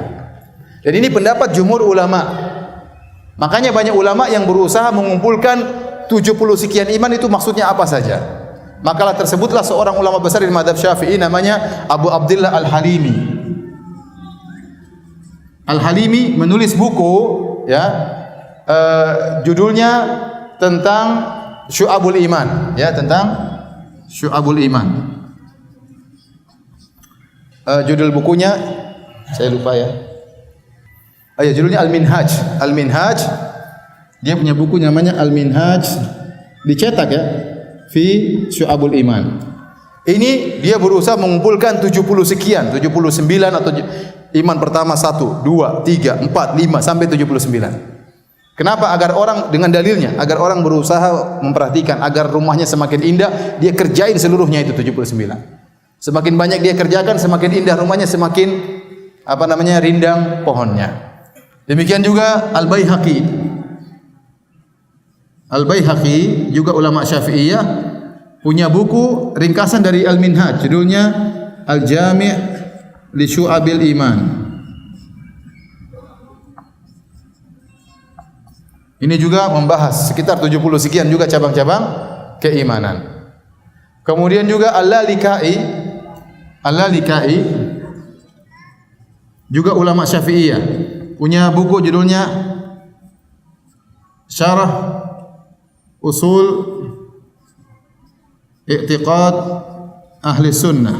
Dan ini pendapat jumhur ulama. Makanya banyak ulama yang berusaha mengumpulkan 70 sekian iman itu maksudnya apa saja. Makalah tersebutlah seorang ulama besar di mazhab Syafi'i namanya Abu Abdullah Al-Halimi. Al-Halimi menulis buku, ya, judulnya tentang Syu'abul Iman, ya, tentang Syu'abul Iman. Judul bukunya saya lupa, ya. Judulnya Al-Minhaj. Al-Minhaj. Dia punya buku namanya Al-Minhaj, dicetak, ya, fi Syu'abul Iman. Ini dia berusaha mengumpulkan 70 sekian, 79 atau iman pertama 1, 2, 3, 4, 5 sampai 79. Kenapa? Agar orang dengan dalilnya, agar orang berusaha memperhatikan agar rumahnya semakin indah, dia kerjain seluruhnya itu 79. Semakin banyak dia kerjakan, semakin indah rumahnya, semakin rindang pohonnya. Demikian juga Al-Baihaqi. Al-Baihaqi juga ulama Syafi'iyah punya buku ringkasan dari Al-Minhaj, judulnya Al-Jami' li Syu'abil Iman. Ini juga membahas sekitar 70 sekian juga cabang-cabang keimanan. Kemudian juga Al-Lalikai juga ulama Syafi'iyah punya buku judulnya Syarah Usul I'tiqad Ahli Sunnah.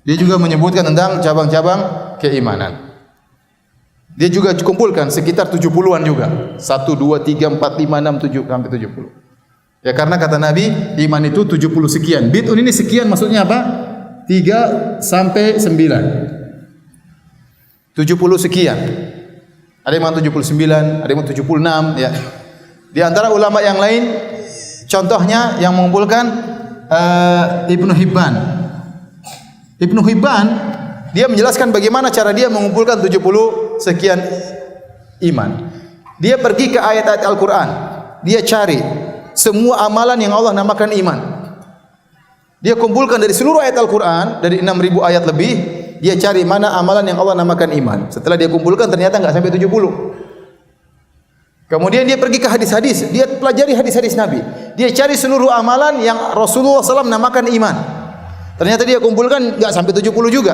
Dia juga menyebutkan tentang cabang-cabang keimanan. Dia juga kumpulkan sekitar 70-an juga. 1, 2, 3, 4, 5, 6, 7 sampai 70. Ya, karena kata Nabi, iman itu 70 sekian. Bid'un ini sekian maksudnya apa? 3 sampai 9. 70 sekian. Ada yang 79, ada yang 76, ya. Di antara ulama yang lain, contohnya yang mengumpulkan Ibnu Hibban. Ibnu Hibban dia menjelaskan bagaimana cara dia mengumpulkan 70 sekian iman. Dia pergi ke ayat-ayat Al-Qur'an. Dia cari semua amalan yang Allah namakan iman. Dia kumpulkan dari seluruh ayat Al-Qur'an, dari 6.000 ayat lebih, dia cari mana amalan yang Allah namakan iman. Setelah dia kumpulkan ternyata enggak sampai 70. Kemudian dia pergi ke hadis-hadis, dia pelajari hadis-hadis Nabi. Dia cari seluruh amalan yang Rasulullah SAW namakan iman. Ternyata dia kumpulkan enggak sampai 70 juga.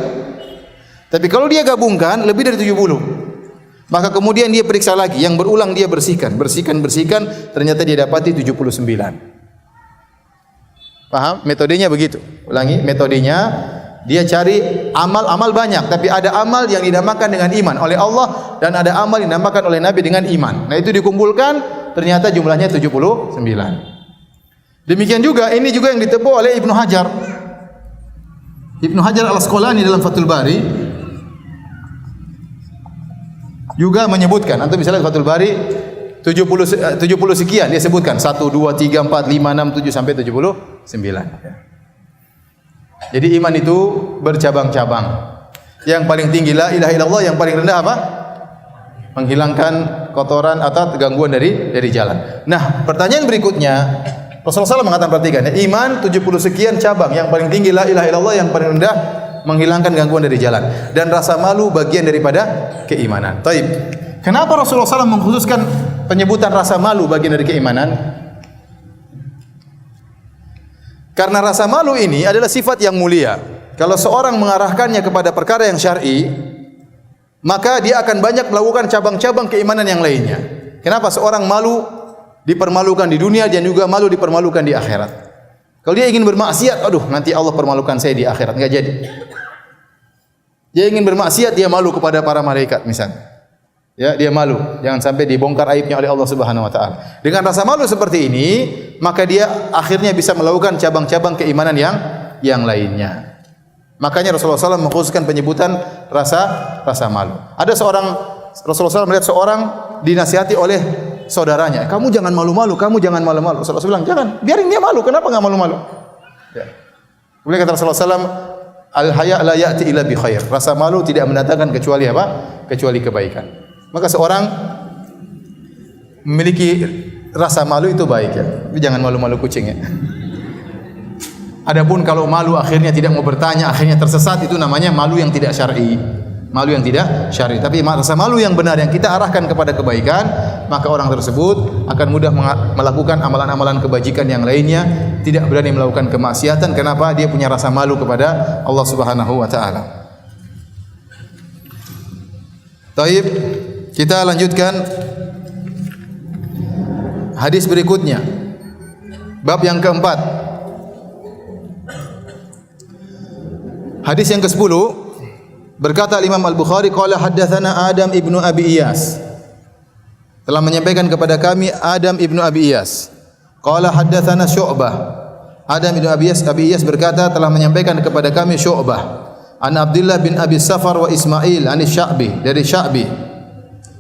Tapi kalau dia gabungkan lebih dari 70. Maka kemudian dia periksa lagi, yang berulang dia bersihkan, ternyata dia dapati 79. Paham? Metodenya begitu. Ulangi, metodenya dia cari amal-amal banyak, tapi ada amal yang dinamakan dengan iman oleh Allah dan ada amal yang dinamakan oleh Nabi dengan iman. Nah, itu dikumpulkan, ternyata jumlahnya 79. Demikian juga ini juga yang ditempuh oleh Ibnu Hajar. Ibnu Hajar Al-Asqalani dalam Fathul Bari juga menyebutkan, antum misalnya Fathul Bari 70 sekian dia sebutkan 1 2 3 4 5 6 7 sampai 79. Jadi iman itu bercabang-cabang. Yang paling tinggi la ilaha illallah, yang paling rendah apa? Menghilangkan kotoran atau gangguan dari jalan. Nah, pertanyaan berikutnya, Rasulullah SAW mengatakan, perhatikan ya, iman 70 sekian cabang, yang paling tinggi la ilaha illallah, yang paling rendah menghilangkan gangguan dari jalan, dan rasa malu bagian daripada keimanan. Taib. Kenapa Rasulullah SAW mengkhususkan penyebutan rasa malu bagian dari keimanan? Karena rasa malu ini adalah sifat yang mulia. Kalau seorang mengarahkannya kepada perkara yang syar'i, maka dia akan banyak melakukan cabang-cabang keimanan yang lainnya. Kenapa seorang malu dipermalukan di dunia dan juga malu dipermalukan di akhirat? Kalau dia ingin bermaksiat, aduh nanti Allah permalukan saya di akhirat, enggak jadi. Dia ingin bermaksiat, dia malu kepada para malaikat misalnya. Ya, dia malu, jangan sampai dibongkar aibnya oleh Allah Subhanahu wa taala. Dengan rasa malu seperti ini, maka dia akhirnya bisa melakukan cabang-cabang keimanan yang lainnya. Makanya Rasulullah SAW mengkhususkan penyebutan rasa malu. Ada seorang, Rasulullah SAW melihat seorang dinasihati oleh saudaranya, kamu jangan malu-malu, kamu jangan malu-malu. Rasulullah SAW bilang, jangan, biarin dia malu, kenapa enggak malu-malu? Ya. Kemudian kata Rasulullah SAW, al-haya la ya'ti illa bi khair. Rasa malu tidak mendatangkan kecuali apa? Kecuali kebaikan. Maka seorang memiliki rasa malu itu baik ya. Tapi jangan malu-malu kucing ya. Adapun kalau malu akhirnya tidak mau bertanya, akhirnya tersesat, itu namanya malu yang tidak syar'i. Malu yang tidak syar'i. Tapi rasa malu yang benar yang kita arahkan kepada kebaikan, maka orang tersebut akan mudah melakukan amalan-amalan kebajikan yang lainnya, tidak berani melakukan kemaksiatan. Kenapa? Dia punya rasa malu kepada Allah Subhanahu wa taala. Taib, kita lanjutkan hadis berikutnya. Bab yang keempat. Hadis yang ke-10 berkata Imam Al-Bukhari, qala haddatsana Adam ibnu Abi Iyas. Telah menyampaikan kepada kami Adam ibnu Abi Iyas. Qala haddatsana Syu'bah. Adam ibnu Abi Iyas berkata telah menyampaikan kepada kami Syu'bah. An Abdullah bin Abi Safar wa Ismail an Sya'bi, dari Sya'bi.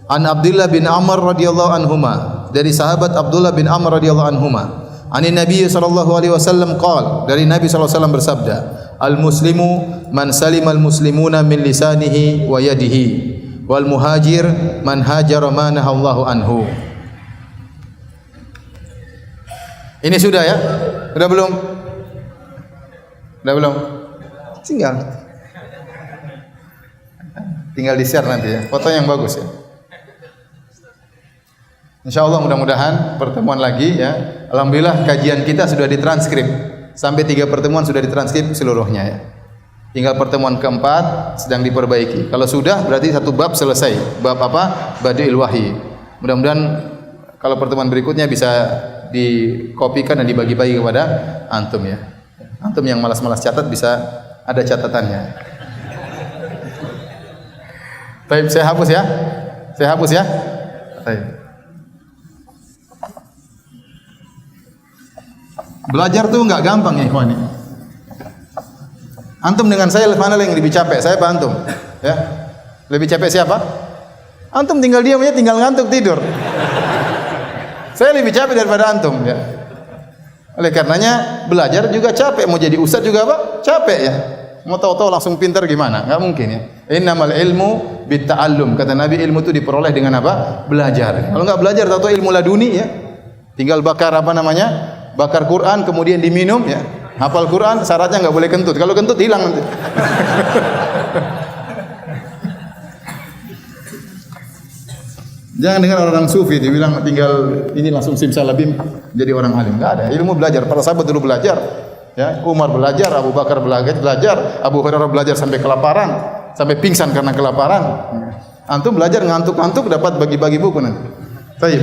An Abdullah bin Amr radhiyallahu anhuma, dari sahabat Abdullah bin Amr radhiyallahu anhuma. Ani Nabi sallallahu alaihi wasallam qaal, dari Nabi sallallahu alaihi wasallam bersabda, al-muslimu man salimal muslimuna min lisanihi wa yadihi, wal muhajir man hajara ma nahallahu anhu. Ini sudah ya? Sudah belum? Sudah belum? Tinggal di-share nanti ya. Foto yang bagus ya. Insyaallah mudah-mudahan pertemuan lagi ya. Alhamdulillah kajian kita sudah ditranskrip. Sampai 3 pertemuan sudah ditranskrip seluruhnya ya. Tinggal pertemuan keempat sedang diperbaiki. Kalau sudah berarti satu bab selesai. Bab apa? Badi'il Wahyi. Mudah-mudahan kalau pertemuan berikutnya bisa dikopikan dan dibagi-bagi kepada antum ya. Antum yang malas-malas catat bisa ada catatannya. Baik, saya hapus ya. Baik. Belajar tuh enggak gampang ya ikhwan. Antum dengan saya mana yang lebih capek? Saya apa antum? Ya. Lebih capek siapa? Antum tinggal diam aja, tinggal ngantuk tidur. Saya lebih capek daripada antum ya. Oleh karenanya belajar juga capek, mau jadi ustaz juga apa? Capek ya. Mau tahu-tahu langsung pintar gimana? Enggak mungkin ya. Innamal ilmu bitta'allum. Kata Nabi, ilmu itu diperoleh dengan apa? Belajar. Kalau enggak belajar tahu-tahu ilmu laduni ya. Tinggal bakar apa namanya? Bakar Quran kemudian diminum ya. Hafal Quran syaratnya enggak boleh kentut. Kalau kentut hilang nanti. Jangan dengar orang sufi dibilang tinggal ini langsung simsalabim jadi orang alim. Enggak ada. Ilmu belajar. Para sahabat dulu belajar. Ya, Umar belajar, Abu Bakar belajar, Abu Hurairah belajar sampai kelaparan, sampai pingsan karena kelaparan. Antum belajar ngantuk-ngantuk dapat bagi-bagi buku nanti. Baik.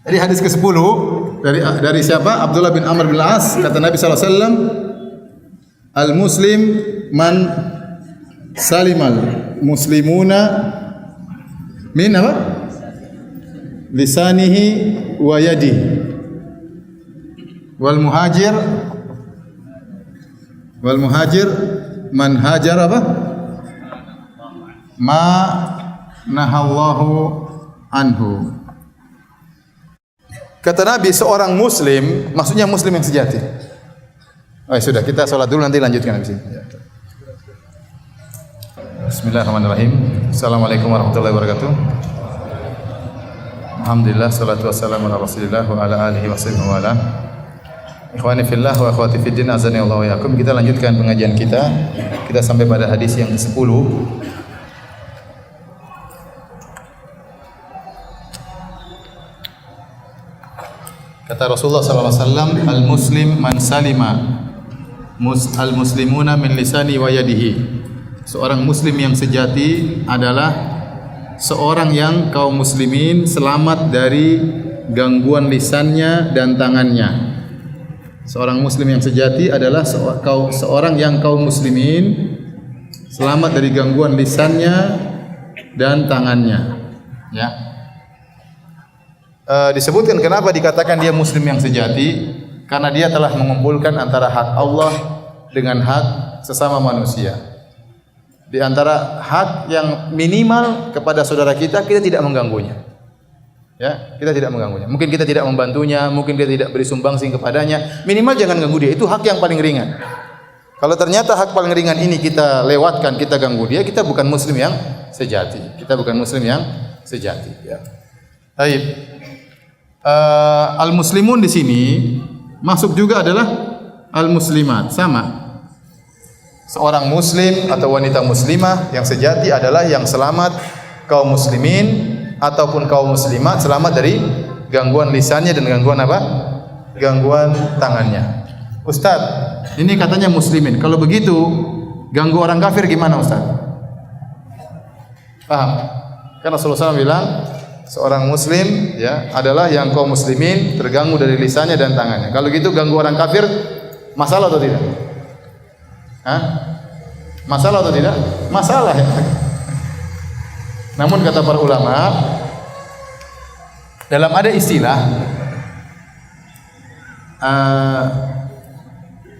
Jadi hadis ke-10 dari siapa? Abdullah bin Amr bin As, kata Nabi sallallahu alaihi wasallam, al-muslim man salimal muslimuna min apa? Lisanihi wa yadihi. Wal muhajir man hajar apa? Ma nahallahu anhu. Kata Nabi, seorang muslim, maksudnya muslim yang sejati. Oh, sudah, kita salat dulu, nanti lanjutkan habis ini. Bismillahirrahmanirrahim. Assalamualaikum warahmatullahi wabarakatuh. Alhamdulillah, salatu wassalamu ala Rasulillah wa ala alihi wasahbihi wa ala. Ikhwani fillah wa akhwati fiddin, azani Allah wa yakum. Kita lanjutkan pengajian kita. Kita sampai pada hadis yang ke-10. Kata Rasulullah sallallahu alaihi wasallam, al-muslim man salima al-muslimuna min lisani wa yadihi. Seorang muslim yang sejati adalah seorang yang kaum muslimin selamat dari gangguan lisannya dan tangannya. Seorang muslim yang sejati adalah seorang yang kaum muslimin selamat dari gangguan lisannya dan tangannya. Ya. Disebutkan kenapa dikatakan dia muslim yang sejati, karena dia telah mengumpulkan antara hak Allah dengan hak sesama manusia. Di antara hak yang minimal kepada saudara kita tidak mengganggunya. Ya, kita tidak mengganggunya. Mungkin kita tidak membantunya, mungkin dia tidak beri sumbangsih kepadanya. Minimal jangan ganggu dia. Itu hak yang paling ringan. Kalau ternyata hak paling ringan ini kita lewatkan, kita ganggu dia, kita bukan muslim yang sejati. Kita bukan muslim yang sejati. Ya. Baik. Al-muslimun di sini masuk juga adalah al-muslimat, sama. Seorang muslim atau wanita muslimah yang sejati adalah yang selamat kaum muslimin ataupun kaum muslimat selamat dari gangguan lisannya dan gangguan apa? Gangguan tangannya. Ustaz, ini katanya muslimin. Kalau begitu, ganggu orang kafir gimana, Ustaz? Paham? Karena Rasulullah SAW bilang seorang muslim ya adalah yang kaum muslimin terganggu dari lisannya dan tangannya. Kalau gitu ganggu orang kafir masalah atau tidak? Hah? Masalah atau tidak? Masalah ya. Namun kata para ulama, dalam ada istilah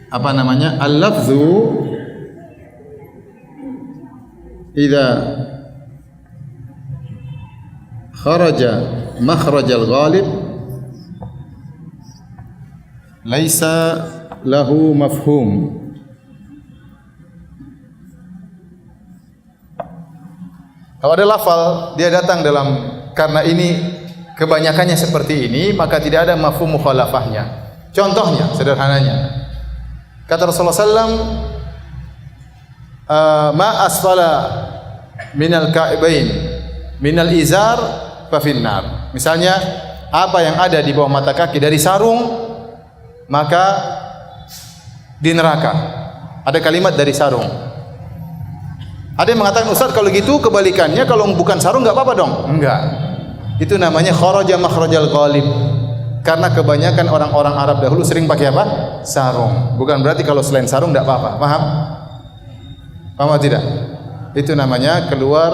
apa namanya? Al-lafzu idza kharaja makhrajal ghalib laisa lahu mafhum. Kalau ada lafal dia datang dalam karena ini kebanyakannya seperti ini, maka tidak ada mafhum mukhalafahnya. Contohnya sederhananya, kata Rasulullah SAW, ma asfala minal ka'bain minal izar fa finnar. Misalnya apa yang ada di bawah mata kaki dari sarung maka di neraka. Ada kalimat dari sarung. Ada yang mengatakan, Ustaz kalau gitu kebalikannya, kalau bukan sarung enggak apa-apa dong? Enggak. Itu namanya kharaja makhrajal ghalib. Karena kebanyakan orang-orang Arab dahulu sering pakai apa? Sarung. Bukan berarti kalau selain sarung enggak apa-apa. Paham? Paham atau tidak? Itu namanya keluar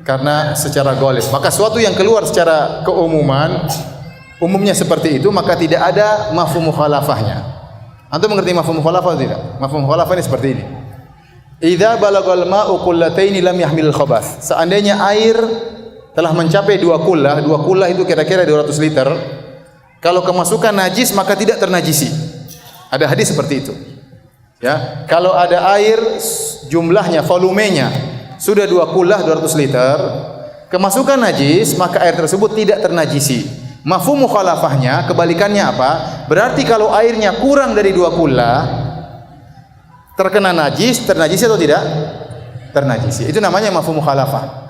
karena secara ghalib. Maka suatu yang keluar secara keumuman, umumnya seperti itu, maka tidak ada mafhum mukhalafahnya. Antum mengerti mafhum mukhalafah atau tidak? Mafhum mukhalafah ini seperti ini. Idza balagal ma'u qullataini lam yahmil khabath. Seandainya air telah mencapai 2 kullah itu kira-kira 200 liter. Kalau kemasukan najis maka tidak ternajisi. Ada hadis seperti itu. Ya, kalau ada air jumlahnya, volumenya sudah 2 kullah 200 liter, kemasukan najis maka air tersebut tidak ternajisi. Mafhum mukhalafahnya kebalikannya apa? Berarti kalau airnya kurang dari 2 kullah terkena najis, ternajisi atau tidak? Ternajisi. Itu namanya mafhum mukhalafah.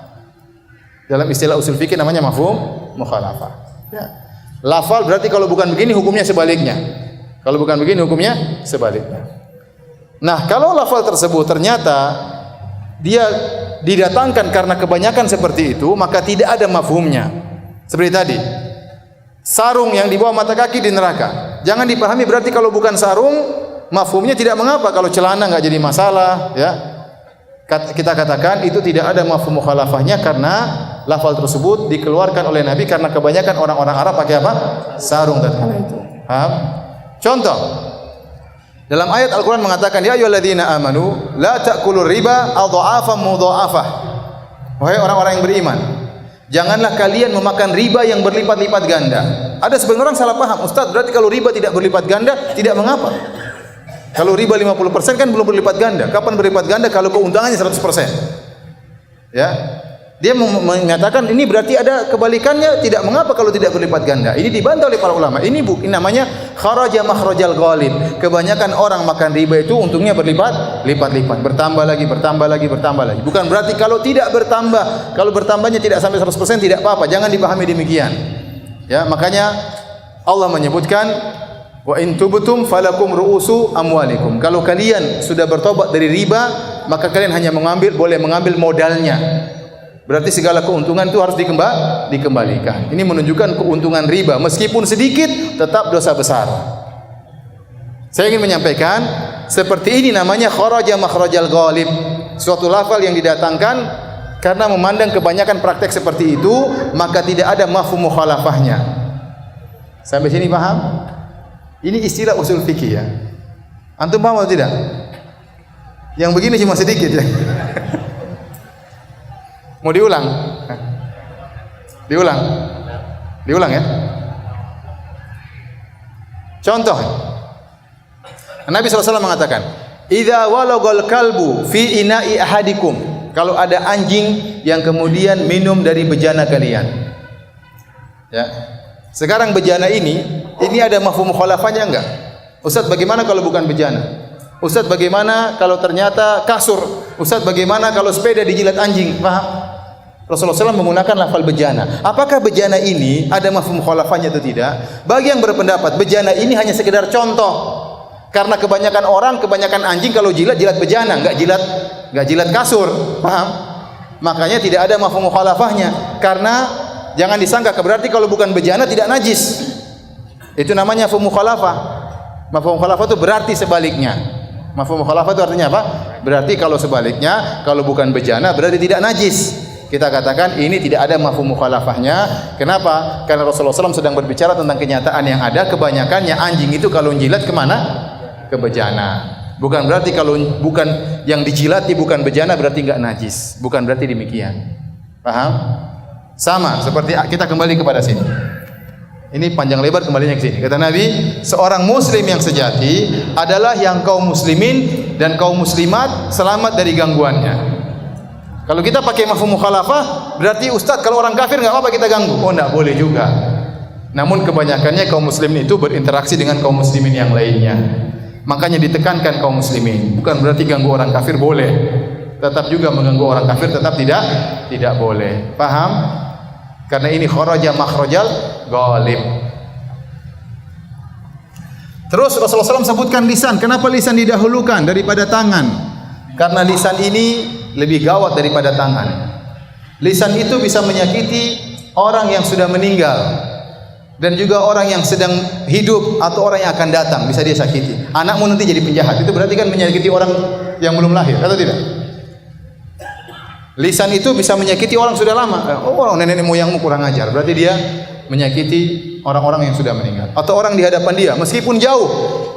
Dalam istilah usul fikih namanya mafhum mukhalafah. Ya. Lafal berarti kalau bukan begini hukumnya sebaliknya. Kalau bukan begini hukumnya sebaliknya. Nah, kalau lafal tersebut ternyata dia didatangkan karena kebanyakan seperti itu, maka tidak ada mafhumnya. Seperti tadi, sarung yang di bawah mata kaki di neraka. Jangan dipahami berarti kalau bukan sarung, mafhumnya tidak mengapa. Kalau celana enggak jadi masalah, ya. Kita katakan itu tidak ada mafhum mukhalafahnya karena lafal tersebut dikeluarkan oleh Nabi karena kebanyakan orang-orang Arab pakai apa? Sarung tatkala itu. Paham? Contoh, dalam ayat Al-Quran mengatakan, ya ayyuhalladzina amanu la ta'kulur riba adha'afan mudha'afah. Wahai orang-orang yang beriman, janganlah kalian memakan riba yang berlipat-lipat ganda. Ada sebagian orang salah paham, Ustaz, berarti kalau riba tidak berlipat ganda tidak mengapa. Kalau riba 50% kan belum berlipat ganda. Kapan berlipat ganda? Kalau keuntungannya 100%. Ya. Dia menyatakan ini berarti ada kebalikannya, tidak mengapa kalau tidak berlipat ganda. Ini dibantah oleh para ulama. Ini namanya kharaja makhrajal ghalib. Kebanyakan orang makan riba itu untungnya berlipat-lipat, bertambah lagi. Bukan berarti kalau tidak bertambah, kalau bertambahnya tidak sampai 100% tidak apa-apa. Jangan dipahami demikian. Ya, makanya Allah menyebutkan wa in tubtum falakum ru'usu amwalikum. Kalau kalian sudah bertobat dari riba, maka kalian hanya boleh mengambil modalnya. Berarti segala keuntungan itu harus dikembalikan. Ini menunjukkan keuntungan riba meskipun sedikit tetap dosa besar. Saya ingin menyampaikan seperti ini namanya kharaja makhrajal ghalib. Suatu lafal yang didatangkan karena memandang kebanyakan praktek seperti itu, maka tidak ada mafhum mukhalafahnya. Sampai sini paham? Ini istilah usul fikih ya. Antum paham atau tidak? Yang begini cuma sedikit ya. Mau diulang? Diulang ya. Contoh. Nabi SAW mengatakan, "Idza walagal kalbu fi ina'i ahadikum." Kalau ada anjing yang kemudian minum dari bejana kalian. Ya. Sekarang bejana ini ada mafhum mukhalafahnya enggak? Ustaz, bagaimana kalau bukan bejana? Ustaz, bagaimana kalau ternyata kasur? Ustaz, bagaimana kalau sepeda dijilat anjing? Paham? Rasulullah SAW menggunakan lafal bejana. Apakah bejana ini ada mafhum mukhalafahnya atau tidak? Bagi yang berpendapat bejana ini hanya sekedar contoh. Karena kebanyakan anjing kalau jilat bejana, enggak jilat kasur. Paham? Makanya tidak ada mafhum mukhalafahnya. Karena jangan disangka berarti kalau bukan bejana tidak najis. Itu namanya mafhum mukhalafah. Mafhum mukhalafah itu berarti sebaliknya. Mafhum mukhalafah itu artinya apa? Berarti kalau sebaliknya, kalau bukan bejana berarti tidak najis. Kita katakan ini tidak ada mafhum mukhalafahnya. Kenapa? Karena Rasulullah SAW sedang berbicara tentang kenyataan yang ada. Kebanyakannya anjing itu kalau jilat kemana? Ke bejana. Bukan berarti kalau bukan yang dijilati bukan bejana berarti enggak najis. Bukan berarti demikian. Paham? Sama seperti kita kembali kepada sini. Ini panjang lebar kembalinya ke sini. Kata Nabi, seorang muslim yang sejati adalah yang kaum muslimin dan kaum muslimat selamat dari gangguannya. Kalau kita pakai mafhum mukhalafah, berarti ustaz kalau orang kafir enggak apa-apa kita ganggu. Oh, enggak boleh juga. Namun kebanyakannya kaum muslimin itu berinteraksi dengan kaum muslimin yang lainnya. Makanya ditekankan kaum muslimin. Bukan berarti ganggu orang kafir boleh. Tetap juga mengganggu orang kafir tetap tidak boleh. Paham? Karena ini kharaja makhrajal ghalib. Terus Rasulullah SAW sebutkan lisan. Kenapa lisan didahulukan daripada tangan? Karena lisan ini lebih gawat daripada tangan. Lisan itu bisa menyakiti orang yang sudah meninggal dan juga orang yang sedang hidup atau orang yang akan datang bisa dia sakiti. Anakmu nanti jadi penjahat, itu berarti kan menyakiti orang yang belum lahir, atau tidak? Lisan itu bisa menyakiti orang sudah lama. Oh, nenek moyangmu kurang ajar. Berarti dia menyakiti orang-orang yang sudah meninggal. Atau orang di hadapan dia, meskipun jauh.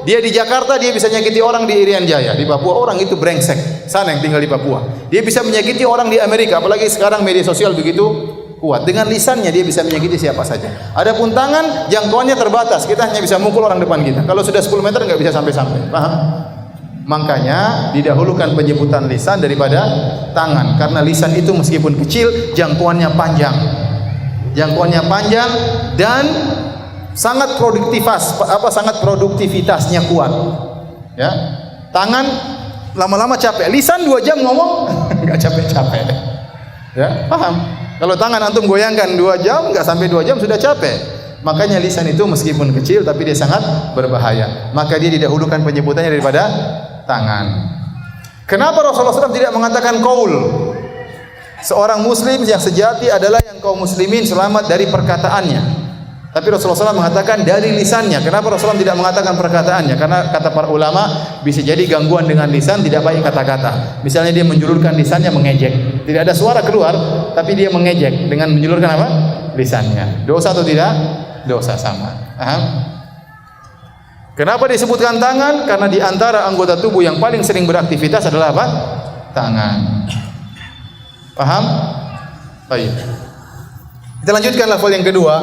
Dia di Jakarta, dia bisa menyakiti orang di Irian Jaya. Di Papua, orang itu brengsek. Sana yang tinggal di Papua. Dia bisa menyakiti orang di Amerika. Apalagi sekarang media sosial begitu kuat. Dengan lisannya dia bisa menyakiti siapa saja. Adapun tangan, jangkauannya terbatas. Kita hanya bisa mukul orang depan kita. Kalau sudah 10 meter, nggak bisa sampai-sampai. Paham? Makanya didahulukan penyebutan lisan daripada tangan, karena lisan itu meskipun kecil jangkauannya panjang dan sangat produktivitasnya kuat. Ya, tangan lama-lama capek, lisan 2 jam ngomong nggak capek-capek. Ya, paham? Kalau tangan antum goyangkan 2 jam, nggak sampai 2 jam sudah capek. Makanya lisan itu meskipun kecil tapi dia sangat berbahaya. Maka dia didahulukan penyebutannya daripada tangan. Kenapa Rasulullah SAW tidak mengatakan qaul? Seorang muslim yang sejati adalah yang kaum muslimin selamat dari perkataannya. Tapi Rasulullah SAW mengatakan dari lisannya. Kenapa Rasulullah tidak mengatakan perkataannya? Karena kata para ulama bisa jadi gangguan dengan lisan, tidak baik kata-kata. Misalnya dia menjulurkan lisannya mengejek. Tidak ada suara keluar, tapi dia mengejek dengan menjulurkan apa? Lisannya. Dosa atau tidak? Dosa, sama. Paham? Kenapa disebutkan tangan? Karena di antara anggota tubuh yang paling sering beraktivitas adalah apa? Tangan. Paham? Baik. Kita lanjutkan level yang kedua.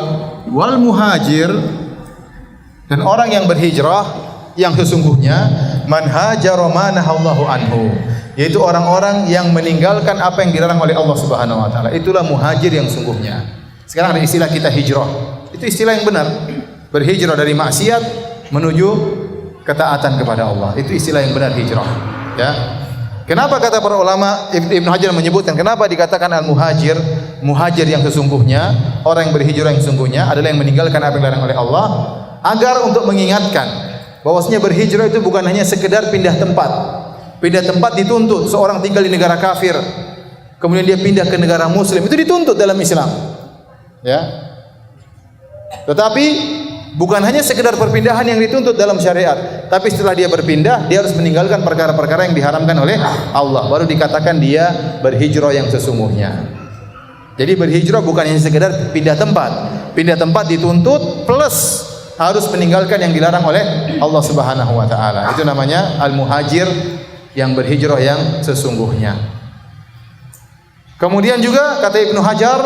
Wal muhajir, dan orang yang berhijrah yang sesungguhnya man hajara ma nahallahu anhu, yaitu orang-orang yang meninggalkan apa yang dilarang oleh Allah Subhanahu wa taala. Itulah muhajir yang sungguhnya. Sekarang ada istilah kita hijrah. Itu istilah yang benar. Berhijrah dari maksiat menuju ketaatan kepada Allah. Itu istilah yang benar, hijrah. Ya. Kenapa kata para ulama, Ibnu Hajar menyebutkan kenapa dikatakan al-muhajir, muhajir yang sesungguhnya, orang yang berhijrah yang sesungguhnya adalah yang meninggalkan apa yang dilarang oleh Allah, agar untuk mengingatkan bahwasanya berhijrah itu bukan hanya sekedar pindah tempat. Pindah tempat dituntut. Seorang tinggal di negara kafir, kemudian dia pindah ke negara muslim, itu dituntut dalam Islam. Ya. Tetapi bukan hanya sekedar perpindahan yang dituntut dalam syariat, tapi setelah dia berpindah, dia harus meninggalkan perkara-perkara yang diharamkan oleh Allah. Baru dikatakan dia berhijrah yang sesungguhnya. Jadi berhijrah bukan hanya sekedar pindah tempat. Pindah tempat dituntut plus harus meninggalkan yang dilarang oleh Allah Subhanahu wa taala. Itu namanya al-muhajir, yang berhijrah yang sesungguhnya. Kemudian juga kata Ibnu Hajar,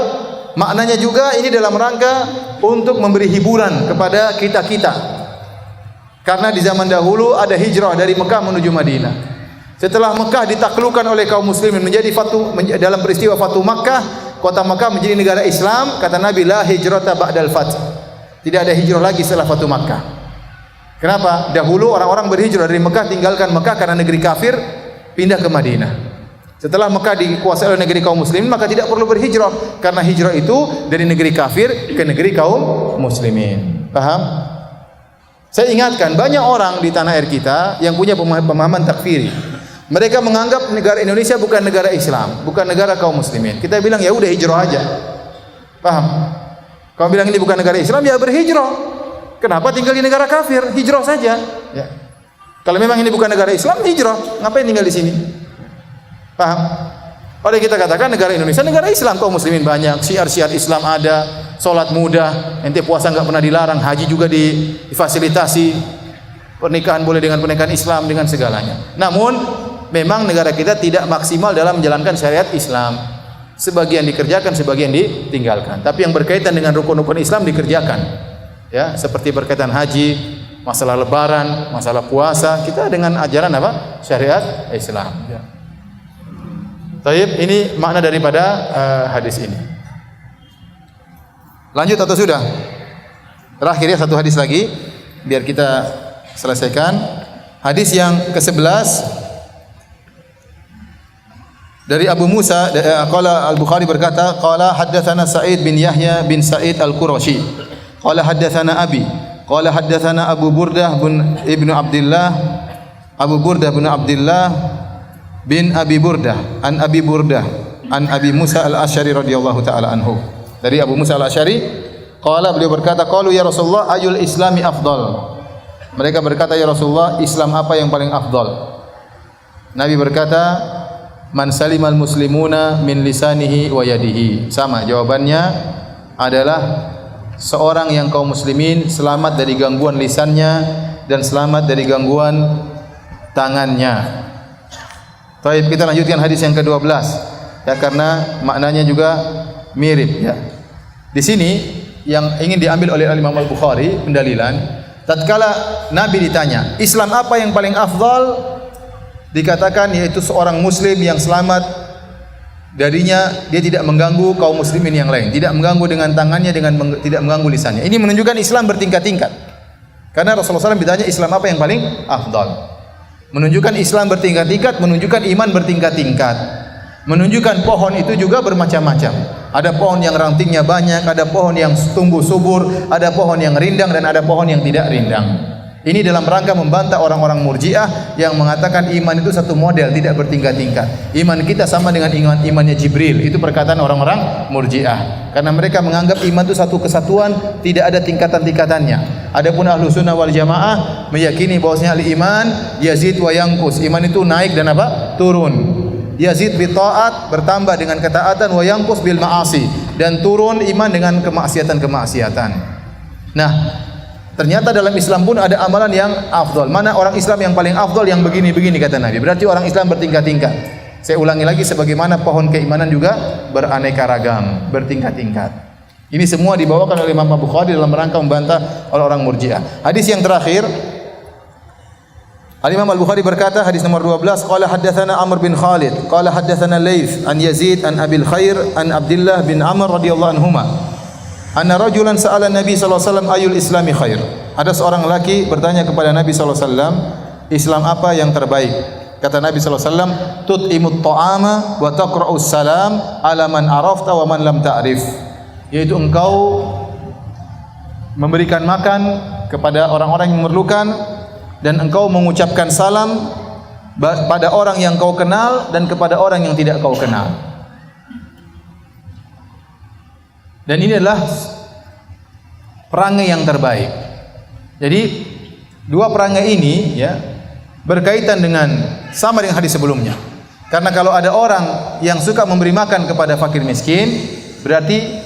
maknanya juga ini dalam rangka untuk memberi hiburan kepada kita-kita. Karena di zaman dahulu ada hijrah dari Mekah menuju Madinah. Setelah Mekah ditaklukkan oleh kaum muslimin dalam peristiwa Fatu Makkah, kota Mekah menjadi negara Islam. Kata Nabi, la hijrata ba'dal fath. Tidak ada hijrah lagi setelah Fatu Makkah. Kenapa? Dahulu orang-orang berhijrah dari Mekah, tinggalkan Mekah karena negeri kafir, pindah ke Madinah. Setelah Mekah dikuasai oleh negeri kaum muslimin, maka tidak perlu berhijrah, karena hijrah itu dari negeri kafir ke negeri kaum muslimin. Paham? Saya ingatkan, banyak orang di tanah air kita yang punya pemahaman takfiri. Mereka menganggap negara Indonesia bukan negara Islam, bukan negara kaum muslimin. Kita bilang ya udah hijrah aja. Paham? Kalau bilang ini bukan negara Islam, ya berhijrah. Kenapa tinggal di negara kafir? Hijrah saja. Ya. Kalau memang ini bukan negara Islam, hijrah. Ngapain tinggal di sini? Paham? Oleh kita katakan negara Indonesia negara Islam, kaum muslimin banyak, syiar-syiar Islam ada, salat mudah, ente puasa enggak pernah dilarang, haji juga difasilitasi, pernikahan boleh dengan pernikahan Islam dengan segalanya. Namun memang negara kita tidak maksimal dalam menjalankan syariat Islam. Sebagian dikerjakan, sebagian ditinggalkan. Tapi yang berkaitan dengan rukun-rukun Islam dikerjakan. Ya, seperti berkaitan haji, masalah lebaran, masalah puasa, kita dengan ajaran apa? Syariat Islam. Ya. Taib, ini makna daripada hadis ini. Lanjut atau sudah? Terakhir ya, satu hadis lagi biar kita selesaikan. Hadis yang ke-11 dari Abu Musa, qala Al-Bukhari berkata, qala haddatsana Sa'id bin Yahya bin Sa'id Al-Qurashi. Qala haddatsana Abi, qala haddatsana Abu Burdah bin Ibnu Abdullah, Abu Burdah bin Abdullah bin Abi Burdah an Abi Burdah an Abi Musa Al-Asy'ari radhiyallahu taala anhu. Dari Abu Musa Al-Asy'ari, qala beliau berkata, qalu ya Rasulullah ayul islami afdal. Mereka berkata, ya Rasulullah, Islam apa yang paling afdal? Nabi berkata, man salimal muslimuna min lisanihi wa yadihi. Sama jawabannya adalah seorang yang kaum muslimin selamat dari gangguan lisannya dan selamat dari gangguan tangannya. Baik, kita lanjutkan hadis yang ke-12 ya, karena maknanya juga mirip ya. Di sini yang ingin diambil oleh Imam Al-Bukhari pendalilan, tatkala Nabi ditanya, Islam apa yang paling afdal? Dikatakan yaitu seorang muslim yang selamat darinya, dia tidak mengganggu kaum muslimin yang lain, tidak mengganggu dengan tangannya, tidak mengganggu lisannya. Ini menunjukkan Islam bertingkat-tingkat. Karena Rasulullah SAW ditanya Islam apa yang paling afdal. Menunjukkan Islam bertingkat-tingkat, menunjukkan iman bertingkat-tingkat. Menunjukkan pohon itu juga bermacam-macam. Ada pohon yang rantingnya banyak, ada pohon yang tumbuh subur, ada pohon yang rindang dan ada pohon yang tidak rindang. Ini dalam rangka membantah orang-orang Murji'ah yang mengatakan iman itu satu model, tidak bertingkat-tingkat. Iman kita sama dengan imannya Jibril. Itu perkataan orang-orang Murji'ah. Karena mereka menganggap iman itu satu kesatuan, tidak ada tingkatan-tingkatannya. Adapun Ahlus Sunnah wal Jamaah meyakini bahwasanya al-iman yazid wa yanqus. Iman itu naik dan apa? Turun. Yazid bi taat, bertambah dengan ketaatan, wa yanqus bil ma'asi, dan turun iman dengan kemaksiatan-kemaksiatan. Nah, ternyata dalam Islam pun ada amalan yang afdal. Mana orang Islam yang paling afdal? Yang begini-begini kata Nabi. Berarti orang Islam bertingkat-tingkat. Saya ulangi lagi, sebagaimana pohon keimanan juga beraneka ragam, bertingkat-tingkat. Ini semua dibawakan oleh Imam Bukhari dalam rangka membantah orang-orang Murji'ah. Hadis yang terakhir, Al-Imam Al-Bukhari berkata, hadis nomor 12, qala haddatsana Amr bin Khalid, qala haddatsana Laits an Yazid an Abil Khair an Abdullah bin Amr radhiyallahu anhuma. Anna rajulan sa'ala Nabi sallallahu alaihi wasallam ayul islami khair. Ada seorang laki bertanya kepada Nabi sallallahu alaihi wasallam, Islam apa yang terbaik? Kata Nabi sallallahu alaihi wasallam, tut'imut ta'ama wa taqra'us salam ala man arafta wa man lam ta'rif. Yaitu engkau memberikan makan kepada orang-orang yang memerlukan dan engkau mengucapkan salam pada orang yang kau kenal dan kepada orang yang tidak kau kenal. Dan ini adalah perangai yang terbaik. Jadi dua perangai ini ya berkaitan dengan sama dengan hadis sebelumnya. Karena kalau ada orang yang suka memberi makan kepada fakir miskin, berarti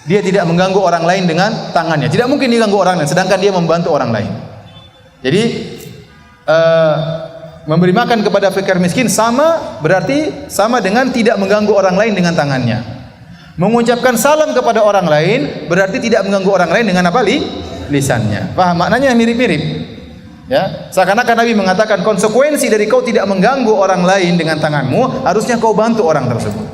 dia tidak mengganggu orang lain dengan tangannya. Tidak mungkin diganggu orang lain, sedangkan dia membantu orang lain. Jadi memberi makan kepada fakir miskin berarti sama dengan tidak mengganggu orang lain dengan tangannya. Mengucapkan salam kepada orang lain berarti tidak mengganggu orang lain dengan apa? Lisannya. Paham maknanya? Mirip-mirip. Ya, seakan-akan Nabi mengatakan konsekuensi dari kau tidak mengganggu orang lain dengan tanganmu, harusnya kau bantu orang tersebut.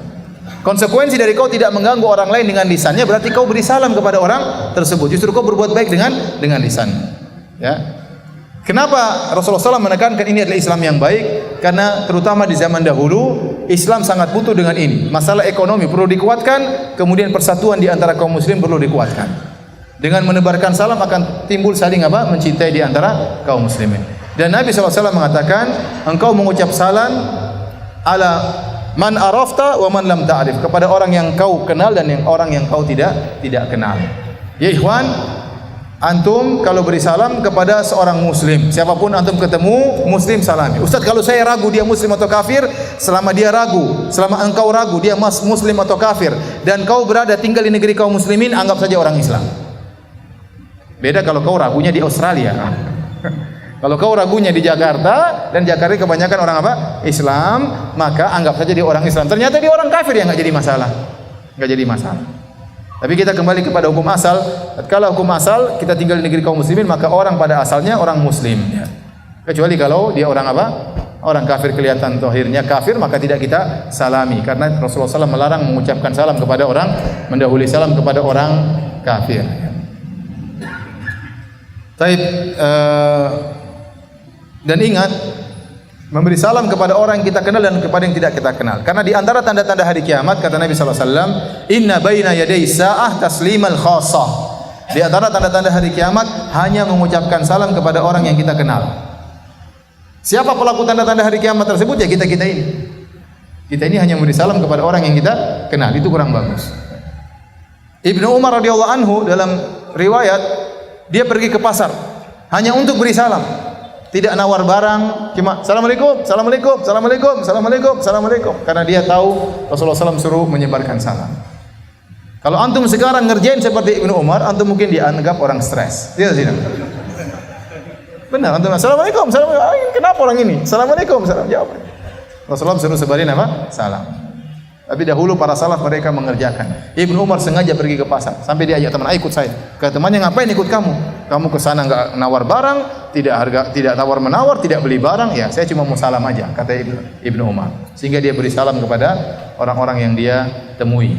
Konsekuensi dari kau tidak mengganggu orang lain dengan lisannya berarti kau beri salam kepada orang tersebut. Justru kau berbuat baik dengan lisan. Ya. Kenapa Rasulullah SAW menekankan ini adalah Islam yang baik? Karena terutama di zaman dahulu Islam sangat butuh dengan ini. Masalah ekonomi perlu dikuatkan, kemudian persatuan di antara kaum muslim perlu dikuatkan. Dengan menebarkan salam akan timbul saling mencintai di antara kaum muslimin. Dan Nabi SAW mengatakan, engkau mengucap salam ala man arafta wa man lam ta'rif, kepada orang yang kau kenal dan orang yang kau tidak kenal. Ya ikhwan, antum kalau beri salam kepada seorang muslim, siapapun antum ketemu muslim salami. Ustaz, kalau saya ragu dia muslim atau kafir, selama engkau ragu dia muslim atau kafir dan kau berada tinggal di negeri kaum muslimin, anggap saja orang Islam. Beda kalau kau ragunya di Australia. Kalau kau ragunya di Jakarta, dan Jakarta kebanyakan orang Islam, maka anggap saja dia orang Islam. Ternyata dia orang kafir, ya enggak jadi masalah. Tapi kita kembali kepada hukum asal. Kalau hukum asal kita tinggal di negeri kaum muslimin, maka orang pada asalnya orang muslim ya. Kecuali kalau dia orang orang kafir, kelihatan zahirnya kafir, maka tidak kita salami, karena Rasulullah SAW melarang mengucapkan salam kepada orang, mendahului salam kepada orang kafir ya. Dan ingat, memberi salam kepada orang yang kita kenal dan kepada yang tidak kita kenal. Karena di antara tanda-tanda hari kiamat, kata Nabi sallallahu alaihi wasallam, inna baina yaday sa'ah taslimal khassah. Di antara tanda-tanda hari kiamat hanya mengucapkan salam kepada orang yang kita kenal. Siapa pelaku tanda-tanda hari kiamat tersebut? Ya kita-kita ini. Kita ini hanya memberi salam kepada orang yang kita kenal. Itu kurang bagus. Ibnu Umar radhiyallahu anhu dalam riwayat, dia pergi ke pasar hanya untuk beri salam. Tidak nawar barang, cuma assalamualaikum, assalamualaikum, assalamualaikum, assalamualaikum, assalamualaikum. Karena dia tahu Rasulullah SAW suruh menyebarkan salam. Kalau antum sekarang ngerjain seperti Ibnu Umar, antum mungkin dianggap orang stres. Tidak. Benar, antum assalamualaikum, assalamualaikum. Kenapa orang ini? Assalamualaikum, salam jawab. Rasulullah suruh sebarin Salam. Tapi dahulu para salaf mereka mengerjakan. Ibnu Umar sengaja pergi ke pasar sampai dia ajak teman, "Ayo ikut saya." Kata temannya, "Ngapain ikut kamu? Kamu ke sana enggak nawar barang, tidak tawar menawar, tidak beli barang." "Ya, saya cuma mau salam aja," kata Ibnu Umar. Sehingga dia beri salam kepada orang-orang yang dia temui.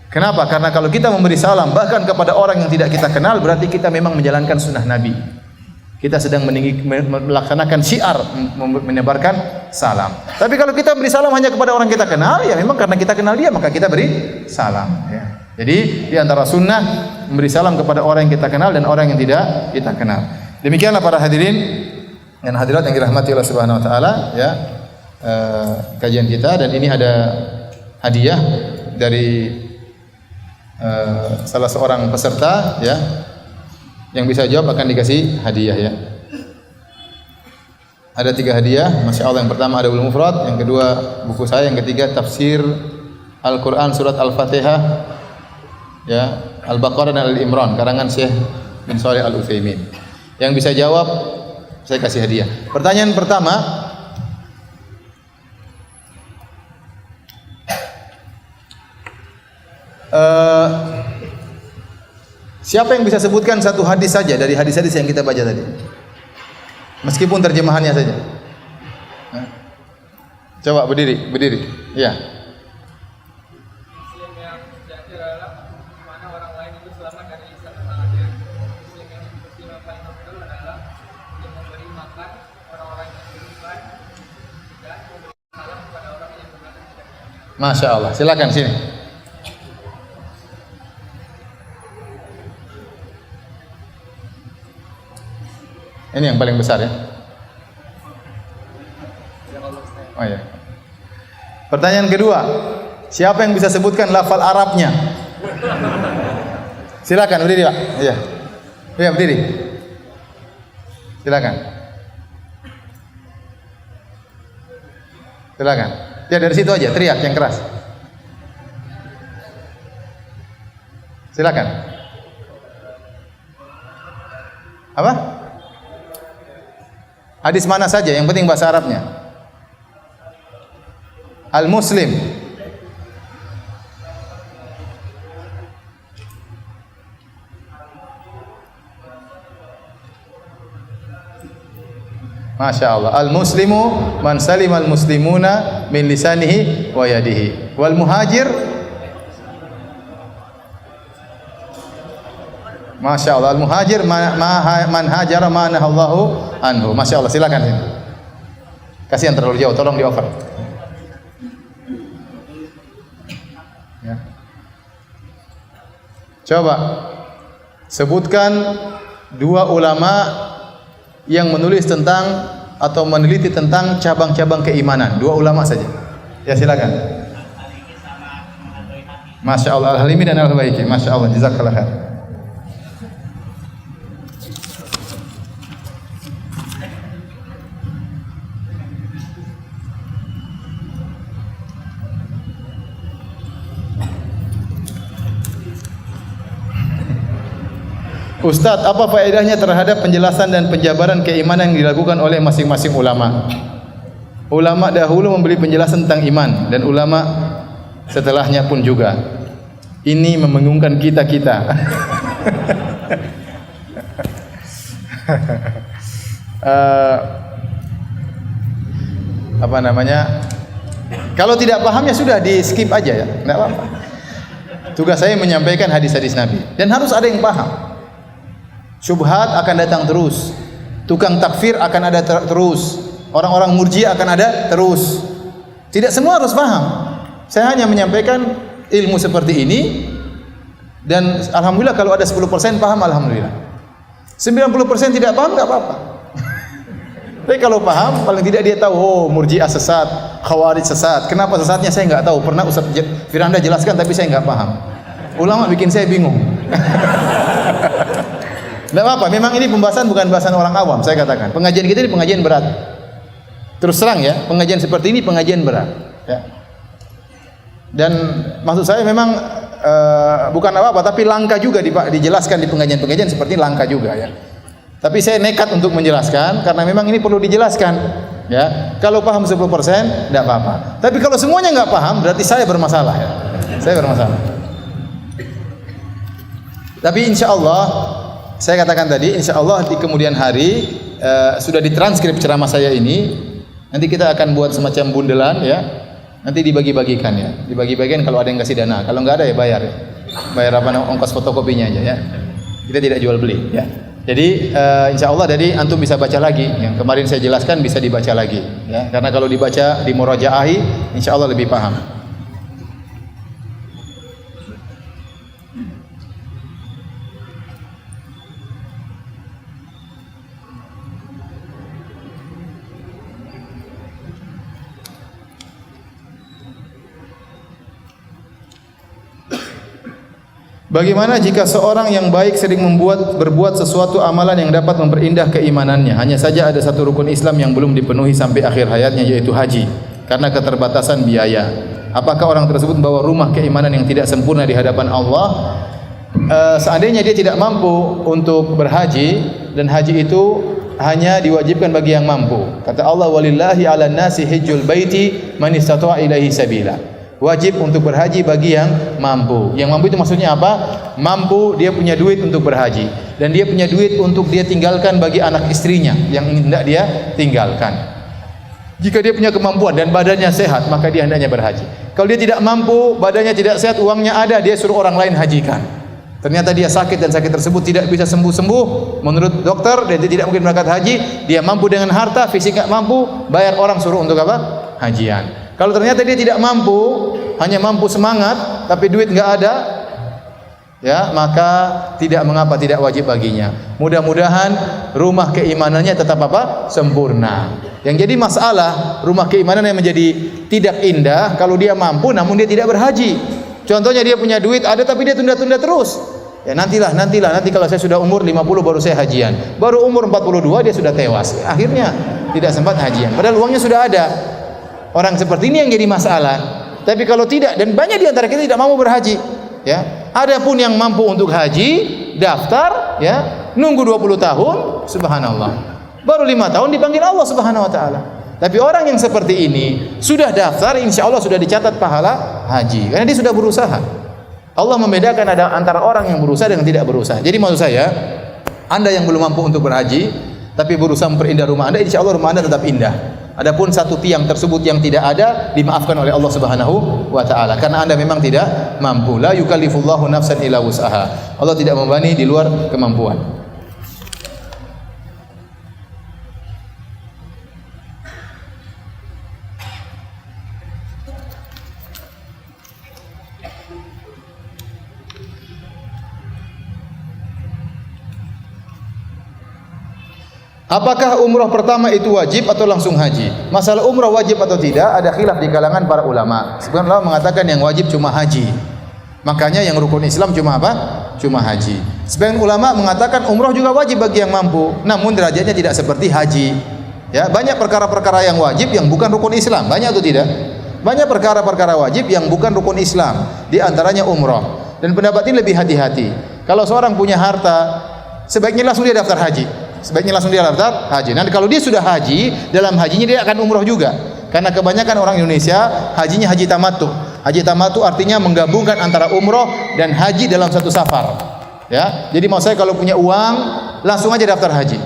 Kenapa? Karena kalau kita memberi salam bahkan kepada orang yang tidak kita kenal, berarti kita memang menjalankan sunnah Nabi. Kita sedang melaksanakan syiar, menebarkan salam. Tapi kalau kita beri salam hanya kepada orang kita kenal, ya memang karena kita kenal dia maka kita beri salam. Ya. Jadi di antara sunnah memberi salam kepada orang yang kita kenal dan orang yang tidak kita kenal. Demikianlah para hadirin dan hadirat yang dirahmati Allah Subhanahu wa taala, ya. Kajian kita, dan ini ada hadiah dari salah seorang peserta, ya. Yang bisa jawab akan dikasih hadiah, ya. Ada 3 hadiah, Masya Allah. Yang pertama ada Adabul Mufrad, yang kedua buku saya, yang ketiga tafsir Al-Quran surat Al-Fatihah, ya, Al-Baqarah dan Al-Imran karangan Syekh bin Shalih Al-Utsaimin. Yang bisa jawab saya kasih hadiah. Pertanyaan pertama, siapa yang bisa sebutkan satu hadis saja dari hadis-hadis yang kita baca tadi? Meskipun terjemahannya saja. Coba berdiri. Ya. Masya Allah, silakan sini. Ini yang paling besar, ya. Oh ya. Pertanyaan kedua, siapa yang bisa sebutkan lafal Arabnya? Silakan berdiri, Pak. Iya. Iya, berdiri. Silakan. Silakan. Ya dari situ aja, teriak yang keras. Silakan. Apa? Hadis mana saja, yang penting bahasa Arabnya. Al-Muslim. Masya Allah. Al-Muslimu man salimal muslimuna min lisanihi wa yadihi. Wal muhajir. Masya Allah. Al-muhajir man hajara ma nahallahu anhu. Masya Allah. Silakan sini. Kasihan terlalu jauh. Tolong di over. Ya. Coba sebutkan 2 ulama yang menulis tentang atau meneliti tentang cabang-cabang keimanan. 2 ulama saja. Ya silakan. Masya Allah. Al-Halimi dan Al-Baiki. Masya Allah. Jazakallah khair. Ustadz, apa faedahnya terhadap penjelasan dan penjabaran keimanan yang dilakukan oleh masing-masing ulama? Ulama dahulu memberi penjelasan tentang iman dan ulama setelahnya pun juga. Ini membingungkan kita-kita. Apa namanya? Kalau tidak paham ya sudah di skip aja ya, tidak apa-apa. Tugas saya menyampaikan hadis-hadis Nabi dan harus ada yang paham. Syubhat akan datang terus. Tukang takfir akan ada terus. Orang-orang murji akan ada terus. Tidak semua harus paham. Saya hanya menyampaikan ilmu seperti ini dan alhamdulillah kalau ada 10% paham alhamdulillah. 90% tidak paham enggak apa-apa. Tapi kalau paham paling tidak dia tahu, oh Murji'ah sesat, Khawarij sesat. Kenapa sesatnya saya enggak tahu. Pernah Ustaz Firanda jelaskan tapi saya enggak paham. Ulama bikin saya bingung. Tidak apa-apa, memang ini pembahasan bukan bahasan orang awam, saya katakan. Pengajian kita ini pengajian berat. Terus terang ya, pengajian seperti ini pengajian berat. Ya. Dan maksud saya memang bukan apa-apa, tapi langka juga dijelaskan di pengajian-pengajian seperti ini, langka juga ya. Tapi saya nekat untuk menjelaskan karena memang ini perlu dijelaskan. Ya, kalau paham 10% tidak apa-apa. Tapi kalau semuanya nggak paham, berarti saya bermasalah ya. Saya bermasalah. Tapi insya Allah saya katakan tadi, insya Allah di kemudian hari sudah ditranskrip ceramah saya ini. Nanti kita akan buat semacam bundelan ya. Nanti dibagi-bagikan ya. Dibagi-bagikan kalau ada yang kasih dana. Kalau nggak ada ya bayar ya. Bayar apa ongkos fotokopinya aja ya. Kita tidak jual beli ya. Jadi insya Allah jadi antum bisa baca lagi. Yang kemarin saya jelaskan bisa dibaca lagi. Ya, karena kalau dibaca di murajaahi, insya Allah lebih paham. Bagaimana jika seorang yang baik sering berbuat sesuatu amalan yang dapat memperindah keimanannya? Hanya saja ada satu rukun Islam yang belum dipenuhi sampai akhir hayatnya, yaitu haji, karena keterbatasan biaya. Apakah orang tersebut membawa rumah keimanan yang tidak sempurna di hadapan Allah? Seandainya dia tidak mampu untuk berhaji, dan haji itu hanya diwajibkan bagi yang mampu. Kata Allah, walillahi 'alan nasi hajjul baiti man istata'a ilaihi sabila. Wajib untuk berhaji bagi yang mampu. Yang mampu itu maksudnya apa? Mampu, dia punya duit untuk berhaji, dan dia punya duit untuk dia tinggalkan bagi anak istrinya yang hendak dia tinggalkan. Jika dia punya kemampuan dan badannya sehat, maka dia hendaknya berhaji. Kalau dia tidak mampu, badannya tidak sehat, uangnya ada, dia suruh orang lain hajikan. Ternyata dia sakit dan sakit tersebut tidak bisa sembuh-sembuh menurut dokter, dan dia tidak mungkin berangkat haji. Dia mampu dengan harta, fisik tak mampu, bayar orang suruh untuk apa? Hajian. Kalau ternyata dia tidak mampu, hanya mampu semangat, tapi duit enggak ada, ya, maka tidak mengapa, tidak wajib baginya. Mudah-mudahan rumah keimanannya tetap apa? Sempurna. Yang jadi masalah rumah keimanan yang menjadi tidak indah kalau dia mampu namun dia tidak berhaji. Contohnya dia punya duit ada tapi dia tunda-tunda terus. Ya nanti kalau saya sudah umur 50 baru saya hajian. Baru umur 42 dia sudah tewas. Akhirnya tidak sempat hajian. Padahal uangnya sudah ada. Orang seperti ini yang jadi masalah. Tapi kalau tidak, dan banyak di antara kita tidak mau berhaji, ya. Adapun yang mampu untuk haji, daftar, ya, nunggu 20 tahun, subhanallah. Baru 5 tahun dipanggil Allah Subhanahu wa taala. Tapi orang yang seperti ini sudah daftar, insya Allah sudah dicatat pahala haji, karena dia sudah berusaha. Allah membedakan antara orang yang berusaha dengan tidak berusaha. Jadi maksud saya, Anda yang belum mampu untuk berhaji, tapi berusaha memperindah rumah Anda, insya Allah rumah Anda tetap indah. Adapun satu tiang tersebut yang tidak ada, dimaafkan oleh Allah Subhanahu wa taala karena Anda memang tidak mampu. La yukallifullahu nafsan illa wus'aha. Allah tidak membebani di luar kemampuan. Apakah umrah pertama itu wajib atau langsung haji? Masalah umrah wajib atau tidak ada khilaf di kalangan para ulama. Sebagian ulama mengatakan yang wajib cuma haji. Makanya yang rukun Islam cuma apa? Cuma haji. Sebagian ulama mengatakan umrah juga wajib bagi yang mampu, namun derajatnya tidak seperti haji. Ya, banyak perkara-perkara yang wajib yang bukan rukun Islam. Banyak atau tidak? Banyak perkara-perkara wajib yang bukan rukun Islam. Di antaranya umrah. Dan pendapat ini lebih hati-hati. Kalau seorang punya harta, sebaiknya langsung dia daftar haji. Sebaiknya langsung dia daftar haji. Nanti kalau dia sudah haji, dalam hajinya dia akan umroh juga. Karena kebanyakan orang Indonesia hajinya haji tamattu. Haji tamattu artinya menggabungkan antara umroh dan haji dalam satu safar. Ya, jadi mau saya kalau punya uang langsung aja daftar haji.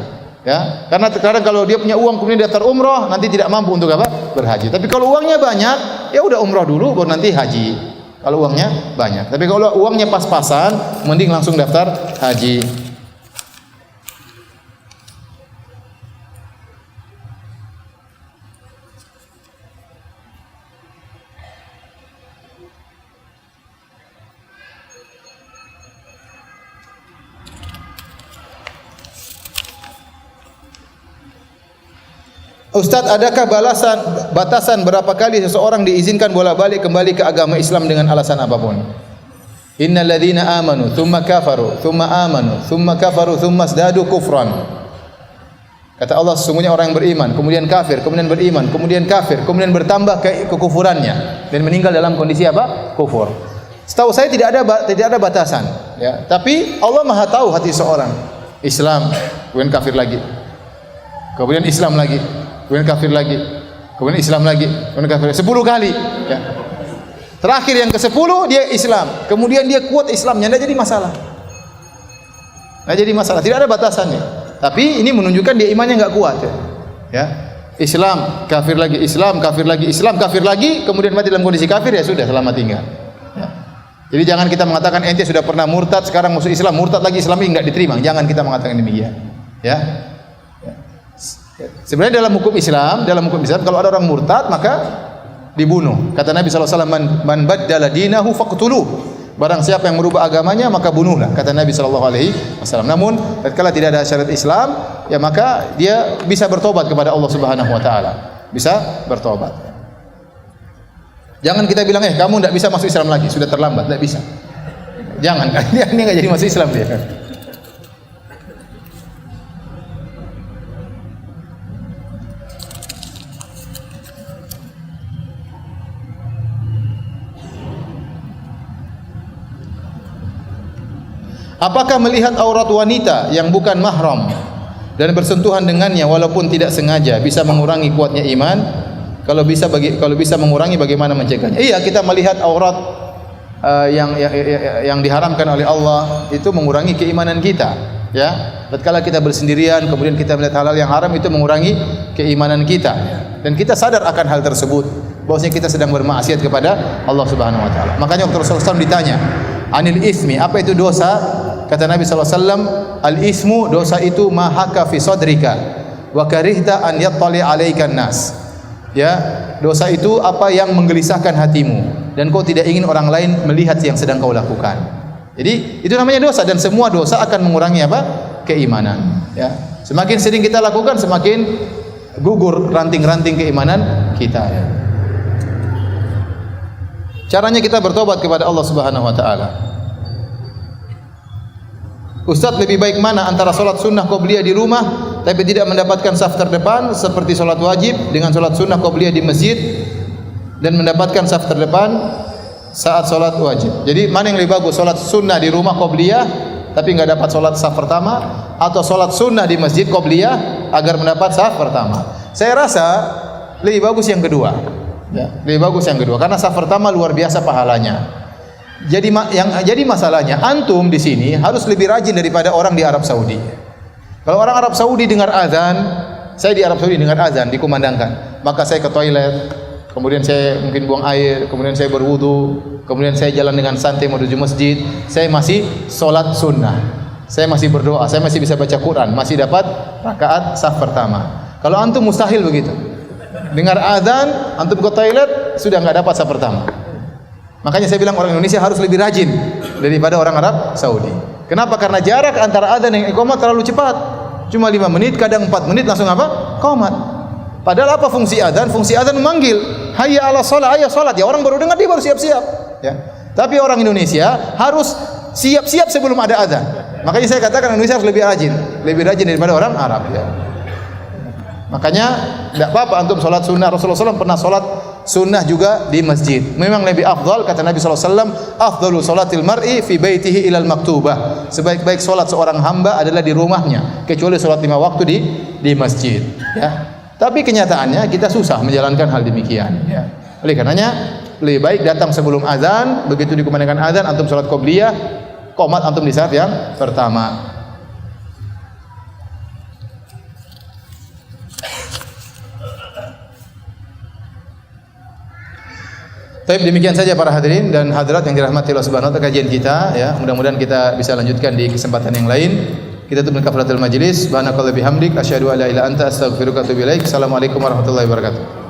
Ya, karena terkadang kalau dia punya uang kemudian daftar umroh nanti tidak mampu untuk apa? Berhaji. Tapi kalau uangnya banyak, ya udah umroh dulu baru nanti haji. Kalau uangnya banyak. Tapi kalau uangnya pas-pasan, mending langsung daftar haji. Ustaz, adakah batasan berapa kali seseorang diizinkan bolak-balik kembali ke agama Islam dengan alasan apapun? Innal ladzina amanu tsumma kafaru tsumma amanu tsumma kafaru tsumma zdadu kufran. Kata Allah, sesungguhnya orang yang beriman kemudian kafir, kemudian beriman, kemudian kafir, kemudian bertambah kekufurannya dan meninggal dalam kondisi apa? Kufur. Setahu saya tidak ada batasan, ya. Tapi Allah Maha tahu hati seorang. Islam, kemudian kafir lagi. Kemudian Islam lagi. Kemudian kafir lagi, kemudian Islam lagi, kemudian kafir 10 kali. Ya. Terakhir yang ke-10 dia Islam, kemudian dia kuat Islamnya, tidak jadi masalah. Tidak jadi masalah, tidak ada batasannya. Tapi ini menunjukkan dia imannya enggak kuat. Ya. Islam, kafir lagi, Islam, kafir lagi, Islam, kafir lagi, kemudian mati dalam kondisi kafir, ya sudah selamat tinggal. Ya. Jadi jangan kita mengatakan ente sudah pernah murtad, sekarang masuk Islam, murtad lagi Islam ini enggak diterima. Jangan kita mengatakan demikian. Ya. Sebenarnya dalam hukum Islam kalau ada orang murtad maka dibunuh. Kata Nabi SAW, man baddala dinahu faqtuluh. Barang siapa yang merubah agamanya maka bunuhlah, kata Nabi SAW. Namun tatkala tidak ada syariat Islam, ya maka dia bisa bertobat kepada Allah Subhanahu wa taala. Bisa bertobat. Jangan kita bilang kamu tidak bisa masuk Islam lagi, sudah terlambat, tidak bisa. Jangan, dia ini enggak jadi masuk Islam dia. Apakah melihat aurat wanita yang bukan mahram dan bersentuhan dengannya walaupun tidak sengaja bisa mengurangi kuatnya iman? Kalau bisa mengurangi, bagaimana mencegahnya? Iya, kita melihat aurat yang diharamkan oleh Allah itu mengurangi keimanan kita, ya. Tatkala kita bersendirian kemudian kita melihat halal yang haram itu mengurangi keimanan kita. Dan kita sadar akan hal tersebut, bahwasanya kita sedang bermaksiat kepada Allah Subhanahu wa taala. Makanya waktu Rasulullah SAW ditanya, "Anil ismi," apa itu dosa? Kata Nabi SAW, "Al-ismu," dosa itu ma haka fi sadrika wa karihta an yattali 'alaikan nas. Ya, dosa itu apa yang menggelisahkan hatimu dan kau tidak ingin orang lain melihat yang sedang kau lakukan. Jadi itu namanya dosa, dan semua dosa akan mengurangi apa? Keimanan. Ya, semakin sering kita lakukan semakin gugur ranting-ranting keimanan kita. Ya. Caranya kita bertobat kepada Allah Subhanahu wa taala. Ustaz, lebih baik mana antara salat sunnah qabliyah di rumah tapi tidak mendapatkan saf terdepan seperti salat wajib dengan salat sunnah qabliyah di masjid dan mendapatkan saf terdepan saat salat wajib? Jadi mana yang lebih bagus, salat sunnah di rumah qabliyah tapi enggak dapat salat saf pertama, atau salat sunnah di masjid qabliyah agar mendapat saf pertama? Saya rasa lebih bagus yang kedua. Ya, lebih bagus yang kedua karena saf pertama luar biasa pahalanya. Jadi masalahnya antum di sini harus lebih rajin daripada orang di Arab Saudi. Kalau orang Arab Saudi dengar azan, saya di Arab Saudi dengar azan dikumandangkan, maka saya ke toilet, kemudian saya mungkin buang air, kemudian saya berwudu, kemudian saya jalan dengan santai menuju masjid, saya masih salat sunnah, saya masih berdoa, saya masih bisa baca Quran, masih dapat rakaat saf pertama. Kalau antum mustahil begitu. Dengar azan, antum ke toilet sudah enggak dapat saf pertama. Makanya saya bilang orang Indonesia harus lebih rajin daripada orang Arab Saudi. Kenapa? Karena jarak antara adzan dan iqamah terlalu cepat. Cuma 5 menit, kadang 4 menit langsung apa? Qomat. Padahal apa fungsi adzan? Fungsi adzan memanggil, hayya 'ala shalah, ayo salat. Ya orang baru dengar dia baru siap-siap, ya. Tapi orang Indonesia harus siap-siap sebelum ada adzan. Makanya saya katakan Indonesia harus lebih rajin daripada orang Arab, ya. Makanya tidak apa-apa antum salat sunnah. Rasulullah SAW pernah salat sunnah juga di masjid. Memang lebih afdal, kata Nabi SAW, afdalu salatil mar'i fi baitihi ilal maktubah. Sebaik-baik salat seorang hamba adalah di rumahnya, kecuali salat 5 waktu di masjid, ya. Tapi kenyataannya kita susah menjalankan hal demikian, ya. Oleh karenanya lebih baik datang sebelum azan, begitu dikumandangkan azan antum salat qabliyah, qomat antum di saf yang pertama. Baik, demikian saja para hadirin dan hadirat yang dirahmati Allah Subhanahu wa taala kajian kita, ya. Mudah-mudahan kita bisa lanjutkan di kesempatan yang lain. Kita tutup kafaratul majlis. Subhanakallah bihamdik asyhadu an la ilaha illa anta astaghfiruka wa atubu ilaik. Assalamualaikum warahmatullahi wabarakatuh.